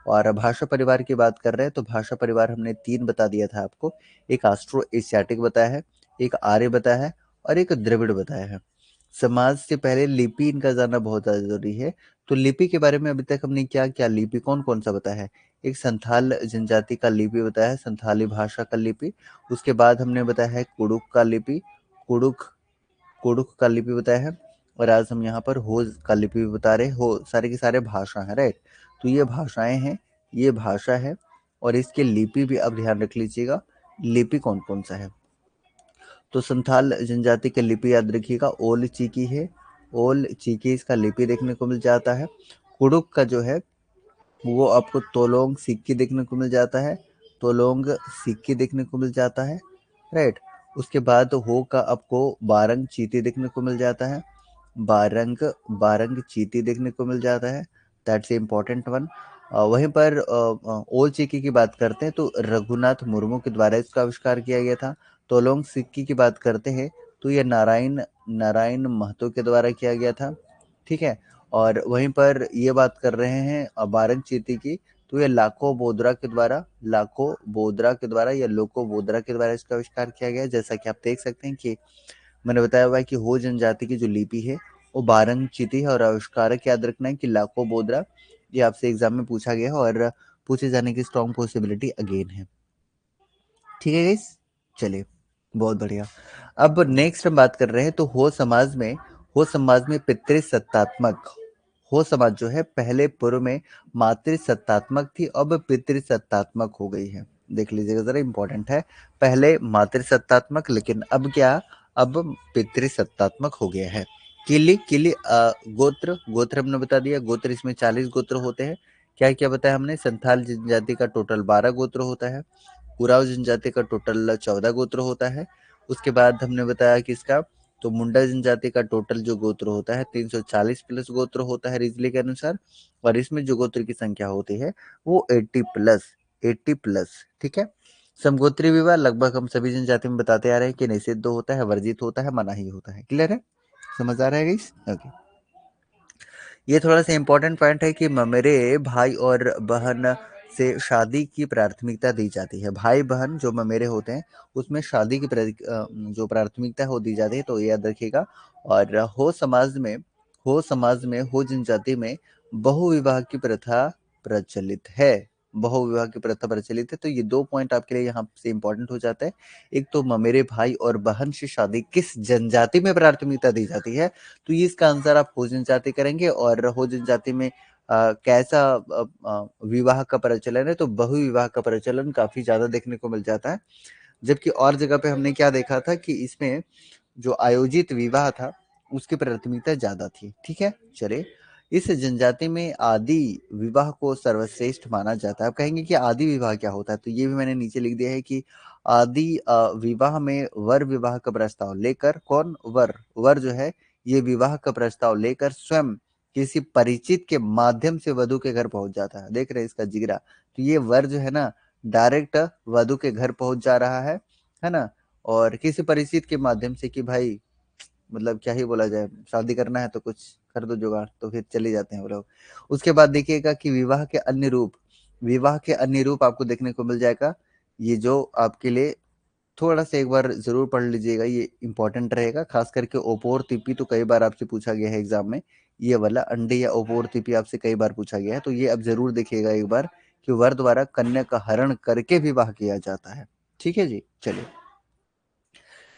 और भाषा परिवार की बात कर रहे हैं तो भाषा परिवार हमने 3 बता दिया था आपको। एक ऑस्ट्रो एशियाटिक बताया है, एक आर्य बताया है, और एक द्रविड़ बताया है। समाज से पहले लिपि इनका जानना बहुत ज्यादा जरूरी है। तो लिपि के बारे में अभी तक हमने क्या क्या लिपि कौन कौन सा बताया है। एक संथाल जनजाति का लिपि बताया है, संथाली भाषा का लिपि। उसके बाद हमने बताया है कुड़ुक का लिपि, कुड़ुक, कुड़ुक का लिपि बताया है। और आज हम यहाँ पर हो का लिपि भी बता रहे हो, सारे के सारे भाषा है, राइट। तो ये भाषाएं हैं, ये भाषा है और इसके लिपि भी आप ध्यान रख लीजिएगा, लिपि कौन कौन सा है। तो संथाल जनजाति की लिपि याद रखिएगा ओल चिकी है, ओल चिकी इसका लिपि देखने को मिल जाता है। कुड़ुक का जो है वो आपको तोलोंग सिक्की देखने को मिल जाता है, तोलोंग सिक्की देखने को मिल जाता है, राइट। उसके बाद हो का आपको बारंग चीती देखने को मिल जाता है, बारंग बारंग चीती देखने को मिल जाता है, दैट्स ए इम्पोर्टेंट वन। वहीं पर ओल चिकी की बात करते हैं तो रघुनाथ मुर्मू के द्वारा इसका आविष्कार किया गया था। तोलोंग सिक्की की बात करते हैं तो ये नारायण नारायण महतो के द्वारा किया गया था, ठीक है। और वहीं पर ये बात कर रहे हैं बारंग चीती की, तो ये लाखो बोदरा के द्वारा या लोको बोदरा के द्वारा इसका आविष्कार किया गया है। जैसा कि आप देख सकते हैं कि मैंने बताया हुआ है कि हो जनजाति की जो लिपि है वो बारंग चीती है और आविष्कारक याद रखना है कि लाखो बोदरा। ये आपसे एग्जाम में पूछा गया है और पूछे जाने की स्ट्रॉन्ग पॉसिबिलिटी अगेन है, ठीक है गाइस। चलिए, बहुत बढ़िया। अब नेक्स्ट हम बात कर रहे हैं तो हो समाज में पितृसत्तात्मक, हो समाज जो है पहले पूर्व में मातृसत्तात्मक थी, अब पितृसत्तात्मक हो गई है। देख लीजिएगा जरा, इंपॉर्टेंट है। पहले मातृसत्तात्मक, लेकिन अब क्या, अब पितृसत्तात्मक हो गया है। किली किली गोत्र, गोत्र हमने बता दिया, गोत्र इसमें 40 गोत्र होते हैं। क्या क्या बताया हमने, संथाल जनजाति का टोटल 12 गोत्र होता है, उराव जनजाति का टोटल 14 गोत्र होता है। उसके बाद हमने बताया कि इसका तो मुंडा जनजाति का टोटल जो गोत्र होता है 340 प्लस गोत्र होता है रिजली के अनुसार, और इसमें जो गोत्र की संख्या होती है वो 80 प्लस, ठीक है। समगोत्री विवाह लगभग हम सभी जनजाति में बताते आ रहे हैं कि निषिद्ध होता है, वर्जित होता है, मनाही होता है। क्लियर है, समझ आ रहा है गाइस? ओके। ये थोड़ा सा इंपॉर्टेंट पॉइंट है कि ममेरे भाई और बहन से शादी की प्राथमिकता दी जाती है। भाई बहन जो ममेरे होते हैं उसमें शादी की जो प्राथमिकता है वो दी जाती है, तो ये याद रखिएगा। और हो जनजाति में बहुविवाह की प्रथा प्रचलित है, बहुविवाह की प्रथा प्रचलित है। तो ये 2 पॉइंट आपके लिए यहाँ से इंपॉर्टेंट हो जाता है। एक तो ममेरे भाई और बहन से शादी किस जनजाति में प्राथमिकता दी जाती है, तो ये इसका आंसर आप हो जनजाति करेंगे। और हो जनजाति में कैसा विवाह का प्रचलन है, तो बहुविवाह का प्रचलन काफी ज्यादा देखने को मिल जाता है। जबकि और जगह पे हमने क्या देखा था कि इसमें जो आयोजित विवाह था उसकी प्राथमिकता ज्यादा थी, ठीक है। चलिए, इस जनजाति में आदि विवाह को सर्वश्रेष्ठ माना जाता है। आप कहेंगे कि आदि विवाह क्या होता है, तो ये भी मैंने नीचे लिख दिया है कि आदि विवाह में वर विवाह का प्रस्ताव लेकर, कौन, वर जो है ये विवाह का प्रस्ताव लेकर स्वयं किसी परिचित के माध्यम से वधु के घर पहुंच जाता है। देख रहे हैं इसका जिगरा, तो ये वर जो है ना डायरेक्ट वधु के घर पहुंच जा रहा है ना। और किसी परिचित के माध्यम से कि भाई, मतलब क्या ही बोला जाए, शादी करना है तो कुछ कर दो जुगाड़, तो फिर चले जाते हैं वो लोग। उसके बाद देखिएगा कि विवाह के अन्य रूप आपको देखने को मिल जाएगा। ये जो आपके लिए थोड़ा सा एक बार जरूर पढ़ लीजिएगा, ये इंपॉर्टेंट रहेगा। खास करके ओपोर तिपी तो कई बार आपसे पूछा गया है एग्जाम में, ये वाला अंडे या ओपोर तिपी आपसे कई बार पूछा गया है, तो ये अब जरूर देखिएगा एक बार कि वर द्वारा कन्या का हरण करके विवाह किया जाता है, ठीक है जी। चलिए,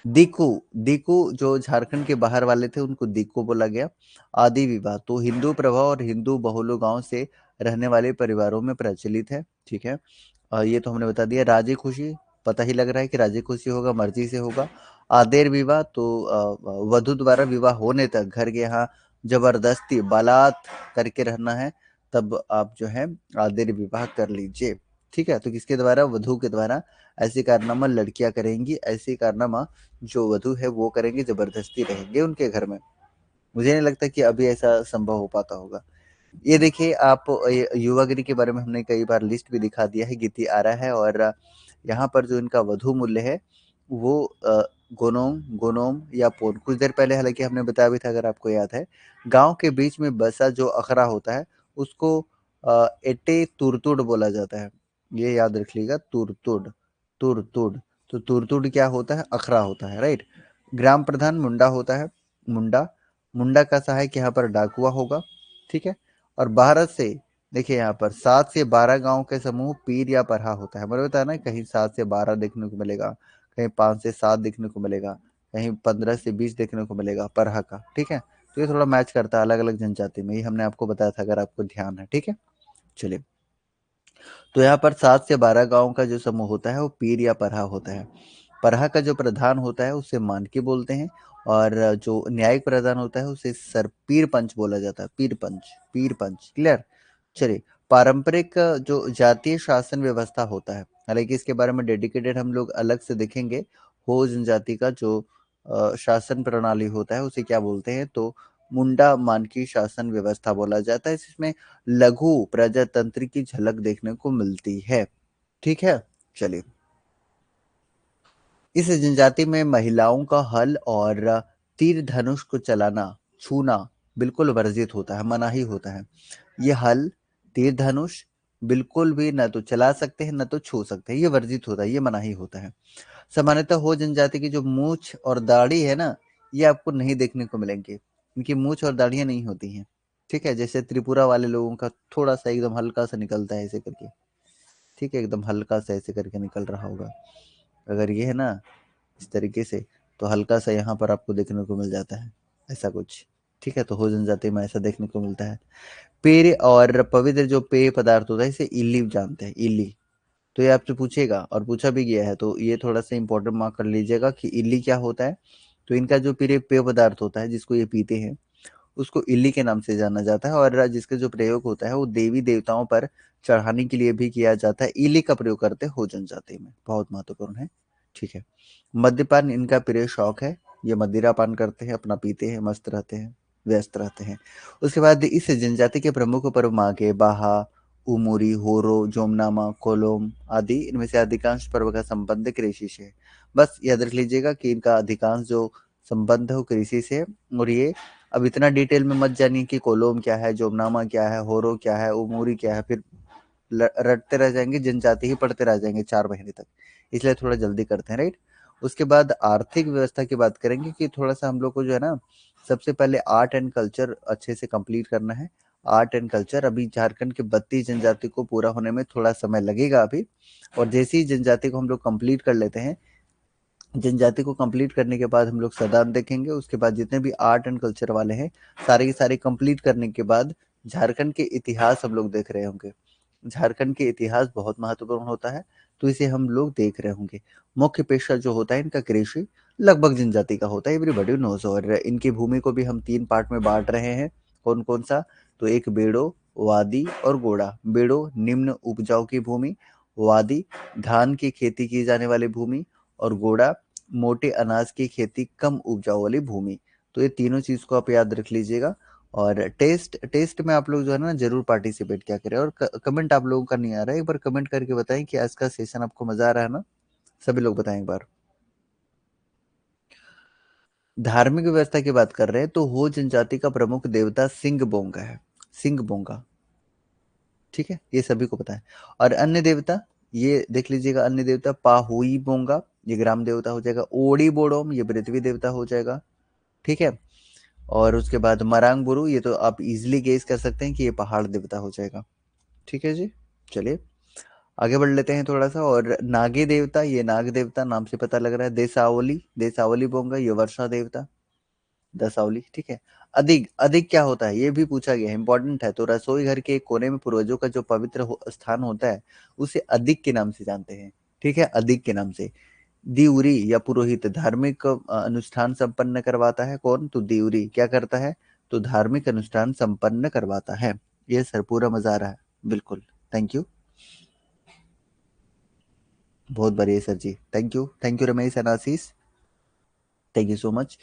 दीकू, दीकू जो झारखंड के बाहर वाले थे उनको दीकू बोला गया। आदि विवाह तो हिंदू प्रभाव और हिंदू बहुलों गांव से रहने वाले परिवारों में प्रचलित है, ठीक है। ये तो हमने बता दिया। राजी खुशी, पता ही लग रहा है कि राजी खुशी होगा, मर्जी से होगा। आदेर विवाह तो वधु द्वारा विवाह होने तक घर के यहाँ जबरदस्ती बालात करके रहना है, तब आप जो है आदेर विवाह कर लीजिए, ठीक है। तो किसके द्वारा, वधु के द्वारा ऐसे कारनामा लड़कियां करेंगी, ऐसे कारनामा जो वधु है वो करेंगे, जबरदस्ती रहेंगे उनके घर में। मुझे नहीं लगता कि अभी ऐसा संभव हो पाता होगा। ये देखिए आप, युवागिरी के बारे में हमने कई बार लिस्ट भी दिखा दिया है, गीति आ रहा है। और यहाँ पर जो इनका वधु मूल्य है वो गोनोम गोनोम या पोन, कुछ देर पहले हालांकि हमने बताया भी था अगर आपको याद है। गांव के बीच में बसा जो अखरा होता है उसको एटे तुरतुड़ बोला जाता है। ये याद रख लीजिएगा, तुरतुड़, तुरतुड़। तो तुरतुड़ क्या होता है, अखरा होता है, राइट। ग्राम प्रधान मुंडा होता है, मुंडा, मुंडा का सहायक यहाँ पर डाकुआ होगा, ठीक है। और भारत से देखिए यहाँ पर 7 से 12 गांव के समूह पीर या परहा होता है। मैंने बताया ना, कहीं 7 से 12 देखने को मिलेगा, कहीं 5 से 7 देखने को मिलेगा, कहीं 15 से 20 देखने को मिलेगा परहा का, ठीक है। तो ये थोड़ा मैच करता है अलग अलग जनजाति में, ये हमने आपको बताया था अगर आपको ध्यान है, ठीक है। चलिए, तो यहाँ पर 7 से 12 गाँव का जो समूह होता है वो पीर या परहा होता है। परहा का जो प्रधान होता है उसे मानकी बोलते हैं, और जो न्यायिक प्रधान होता है उसे सर पीर पंच बोला जाता है। पीर पंच क्लियर। चलिए, पारंपरिक जो जातीय शासन व्यवस्था होता है, हालांकि इसके बारे में डेडिकेटेड हम लोग अलग से देखेंगे। हो जनजाति का जो शासन प्रणाली होता है उसे क्या बोलते हैं, तो मुंडा मानकी शासन व्यवस्था बोला जाता है। इसमें लघु प्रजातंत्र की झलक देखने को मिलती है। ठीक है। चलिए, इस जनजाति में महिलाओं का हल और तीर धनुष को चलाना, छूना बिल्कुल वर्जित होता है, मनाही होता है। ये हल, तीर धनुष बिल्कुल भी ना तो चला सकते हैं ना तो छू सकते हैं, ये वर्जित होता है, ये मनाही होता है। सामान्यतः हो जनजाति की जो मूछ और दाढ़ी है ना, ये आपको नहीं देखने को मिलेंगे। इनकी मूछ और दाढ़ियां नहीं होती हैं। ठीक है, जैसे त्रिपुरा वाले लोगों का थोड़ा सा एकदम हल्का सा निकलता है ऐसे करके। ठीक है, एकदम हल्का सा ऐसे करके निकल रहा होगा। अगर ये है ना इस तरीके से, तो हल्का सा यहाँ पर आपको देखने को मिल जाता है ऐसा कुछ। ठीक है, तो हो जनजाति में ऐसा देखने को मिलता है। पेय और पवित्र जो पेय पदार्थ होता है इसे इल्ली जानते हैं, इल्ली। तो ये आपसे पूछेगा और पूछा भी गया है, तो ये थोड़ा सा इंपॉर्टेंट मार्क कर लीजिएगा कि इल्ली क्या होता है। तो इनका जो पेय पदार्थ होता है जिसको ये पीते हैं उसको इल्ली के नाम से जाना जाता है, और जिसका जो प्रयोग होता है वो देवी देवताओं पर चढ़ाने के लिए भी किया जाता है। इल्ली का प्रयोग करते हो जनजाति में, बहुत महत्वपूर्ण है। ठीक है। मद्यपान इनका प्रिय शौक है। ये मदिरा पान करते हैं, अपना पीते हैं, मस्त रहते हैं, व्यस्त रहते हैं। उसके बाद इस जनजाति के प्रमुख पर्व माघे, बाहा, उमुरी, होरो, जोमनामा, कोलोम आदि, इनमें से अधिकांश पर्व का संबंध कृषि से है। बस याद रख लीजिएगा कि इनका अधिकांश जो संबंध है वो कृषि से है। और ये अब इतना डिटेल में मत जानिए कि कोलोम क्या है, जोमनामा क्या है, होरो क्या है, उमूरी क्या है, फिर रटते रह जाएंगे, जनजाति ही पढ़ते रह जाएंगे 4 महीने तक। इसलिए थोड़ा जल्दी करते हैं, राइट। उसके बाद आर्थिक व्यवस्था की बात करेंगे कि थोड़ा सा हम लोग को जो है ना, सबसे पहले आर्ट एंड कल्चर अच्छे से कंप्लीट करना है। आर्ट एंड कल्चर अभी झारखंड के 32 जनजाति को पूरा होने में थोड़ा समय लगेगा अभी। और जैसे ही जनजाति को हम लोग कंप्लीट कर लेते हैं, जनजाति को कंप्लीट करने के बाद हम लोग सदान देखेंगे। उसके बाद जितने भी आर्ट एंड कल्चर वाले हैं सारे के सारे कंप्लीट करने के बाद झारखंड के इतिहास हम लोग देख रहे होंगे। झारखंड के इतिहास बहुत महत्वपूर्ण होता है, तो इसे हम लोग देख रहे होंगे। मुख्य पेशा जो होता है इनका कृषि लगभग जनजाति का होता है, एवरीबॉडी नोज। और इनकी भूमि को भी हम 3 पार्ट में बांट रहे हैं। कौन कौन सा, तो एक बेड़ो, वादी और गोड़ा। बेड़ो निम्न उपजाऊ की भूमि, वादी धान की खेती की जाने वाली भूमि, और गोड़ा मोटे अनाज की खेती कम उपजाऊ वाली भूमि। तो ये तीनों चीज को आप याद रख लीजिएगा। और टेस्ट टेस्ट में आप लोग जो है ना जरूर पार्टिसिपेट क्या करें। और कमेंट आप लोगों का नहीं आ रहा है, एक बार कमेंट करके बताएं कि आज का सेशन आपको मजा आ रहा है ना। सभी लोग बताएं एक बार। धार्मिक व्यवस्था की बात कर रहे हैं तो हो जनजाति का प्रमुख देवता सिंह बोंगा है। सिंह बोंगा। ठीक है, ये सभी को पता है। और अन्य देवता, ये देख लीजिएगा, अन्य देवता पाहुई बोंगा, ये ग्राम देवता हो जाएगा। ओड़ी बोड़ोम, ये पृथ्वी देवता हो जाएगा। ठीक है। और उसके बाद मरांग बुरु, ये तो आप इजिली गेस कर सकते हैं कि ये पहाड़ देवता हो जाएगा। ठीक है जी। चलिए आगे बढ़ लेते हैं थोड़ा सा। और नागे देवता, ये नाग देवता नाम से पता लग रहा है। देसावली, देसावली बोंगा, ये वर्षा देवता, दसावली। ठीक है। अधिक, अधिक क्या होता है ये भी पूछा गया है, इंपॉर्टेंट है। तो रसोई घर के एक कोने में पूर्वजों का जो पवित्र स्थान होता है उसे अधिक के नाम से जानते हैं। ठीक है, अधिक के नाम से। दिउरी या पुरोहित धार्मिक अनुष्ठान संपन्न करवाता है। कौन, तो दिउरी क्या करता है, तो धार्मिक अनुष्ठान संपन्न करवाता है। ये सर पूरा मजा आ रहा है, बिल्कुल। थैंक यू, बहुत बढ़िया sir ji, thank you, thank you Ramesh and Ashish, thank you so much.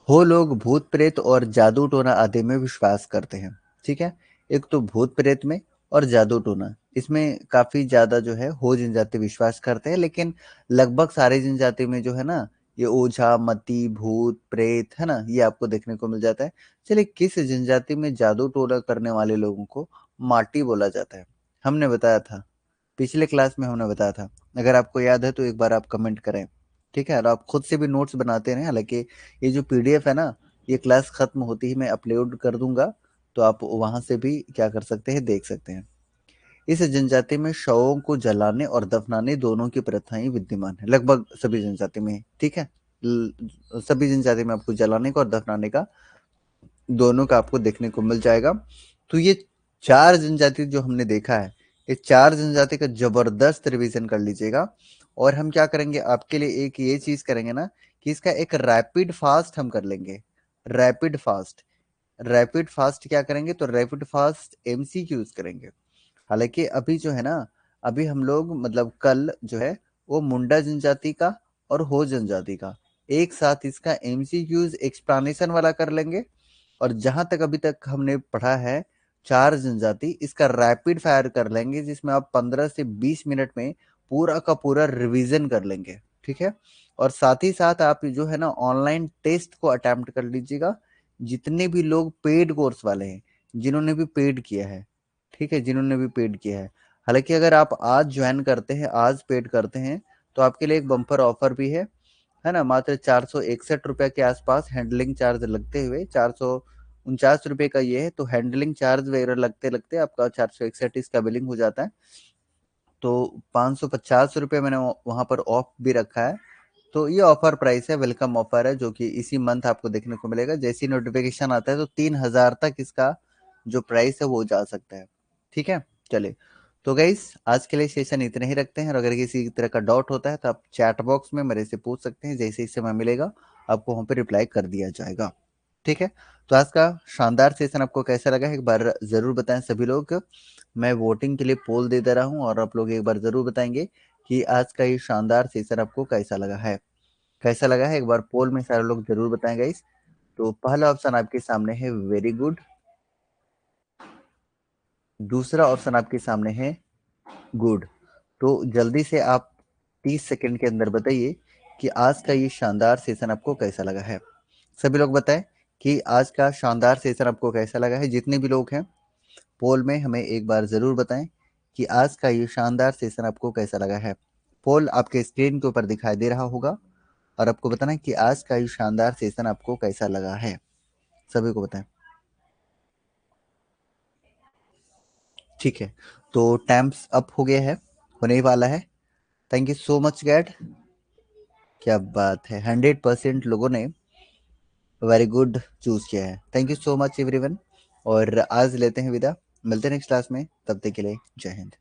हो लोग भूत प्रेत और जादू टोना आदि में विश्वास करते हैं। ठीक है, एक तो भूत प्रेत में और जादू टोना, इसमें काफी ज्यादा जो है हो जनजाति विश्वास करते हैं। लेकिन लगभग सारे जनजाति में जो है ना, ये ओझा मती भूत प्रेत है ना, ये आपको देखने को मिल जाता है। चलिए, किस जनजाति में जादू टोना करने वाले लोगों को माटी बोला जाता है, हमने बताया था, पिछले क्लास में हमने बताया था। अगर आपको याद है तो एक बार आप कमेंट करें। ठीक है, और आप खुद से भी नोट्स बनाते रहें। हालांकि ये जो पीडीएफ है ना, ये क्लास खत्म होती ही मैं अपलोड कर दूंगा, तो आप वहां से भी क्या कर सकते हैं, देख सकते हैं। इस जनजाति में शवों को जलाने और दफनाने दोनों की प्रथाएं विद्यमान है, लगभग सभी जनजाति में। ठीक है, सभी जनजाति में आपको जलाने का और दफनाने का दोनों का आपको देखने को मिल जाएगा। तो ये 4 जनजाति जो हमने देखा है, ये 4 जनजाति का जबरदस्त रिवीजन कर लीजिएगा। और हम क्या करेंगे आपके लिए, एक ये चीज करेंगे ना कि इसका एक रैपिड फास्ट हम कर लेंगे। रैपिड फास्ट, रैपिड फास्ट क्या करेंगे, तो रैपिड फास्ट एमसीक्यूज करेंगे। हालांकि अभी जो है ना, अभी हम लोग मतलब कल जो है वो मुंडा जनजाति का और हो जनजाति का एक साथ इसका एमसीक्यूज एक्सप्लेनेशन वाला कर लेंगे। और जहां तक अभी तक हमने पढ़ा है 4 जनजाति, इसका रैपिड फायर कर लेंगे जिसमें आप 15 से 20 मिनट में पूरा का पूरा रिवीजन कर लेंगे। ठीक है। और साथ ही साथ आप जो है ना ऑनलाइन टेस्ट को अटेम्प्ट कर लीजिएगा, जितने भी लोग पेड कोर्स वाले हैं, जिन्होंने भी पेड किया है। ठीक है, जिन्होंने भी पेड किया है। हालांकि अगर आप आज ज्वाइन करते हैं, आज पेड करते हैं, तो आपके लिए एक बम्पर ऑफर भी है ना। मात्र 461 रुपये के आसपास हैंडलिंग चार्ज लगते हुए 449 रुपये का ये है, तो हैंडलिंग चार्ज वगैरह लगते लगते आपका 461 इसका बिलिंग हो जाता है। तो 550 रुपये मैंने वहां पर ऑफ भी रखा है। तो ये ऑफर प्राइस है, वेलकम ऑफर है, जो कि इसी मंथ आपको देखने को मिलेगा। जैसी नोटिफिकेशन आता है तो 3,000 तक इसका जो प्राइस है वो जा सकता है। ठीक है। चलिए, तो गाइस आज के लिए सेशन इतने ही रखते हैं। और अगर किसी तरह का डाउट होता है तो आप चैट बॉक्स में मेरे से पूछ सकते हैं, जैसे ही समय मिलेगा आपको वहां पे रिप्लाई कर दिया जाएगा। ठीक है। तो आज का शानदार सेशन आपको कैसा लगा एक बार जरूर बताएं सभी लोग। मैं वोटिंग के लिए पोल दे दे रहा हूं और आप लोग एक बार जरूर बताएंगे कि आज का ये शानदार सेशन आपको कैसा लगा है। कैसा लगा है एक बार पोल में सारे लोग जरूर बताएं गाइस। तो पहला ऑप्शन आपके सामने है वेरी गुड, दूसरा ऑप्शन आपके सामने है गुड। तो जल्दी से आप 30 सेकंड के अंदर बताइए कि आज का ये शानदार सेशन आपको कैसा लगा है। सभी लोग बताएं कि आज का शानदार सेशन आपको कैसा लगा है। जितने भी लोग हैं पोल में हमें एक बार जरूर बताएं कि आज का ये शानदार सेशन आपको कैसा लगा है। पोल आपके स्क्रीन के ऊपर दिखाई दे रहा होगा और आपको बताना है कि आज का ये शानदार सेशन आपको कैसा लगा है। सभी को बताएं। ठीक है, तो टाइम्स अप हो गया है, होने ही वाला है। थैंक यू सो मच गैड। क्या बात है, 100% लोगों ने वेरी गुड चूज किया है। Thank you so much everyone. और आज लेते हैं विदा, मिलते हैं नेक्स्ट क्लास में, तब तक के लिए जय हिंद।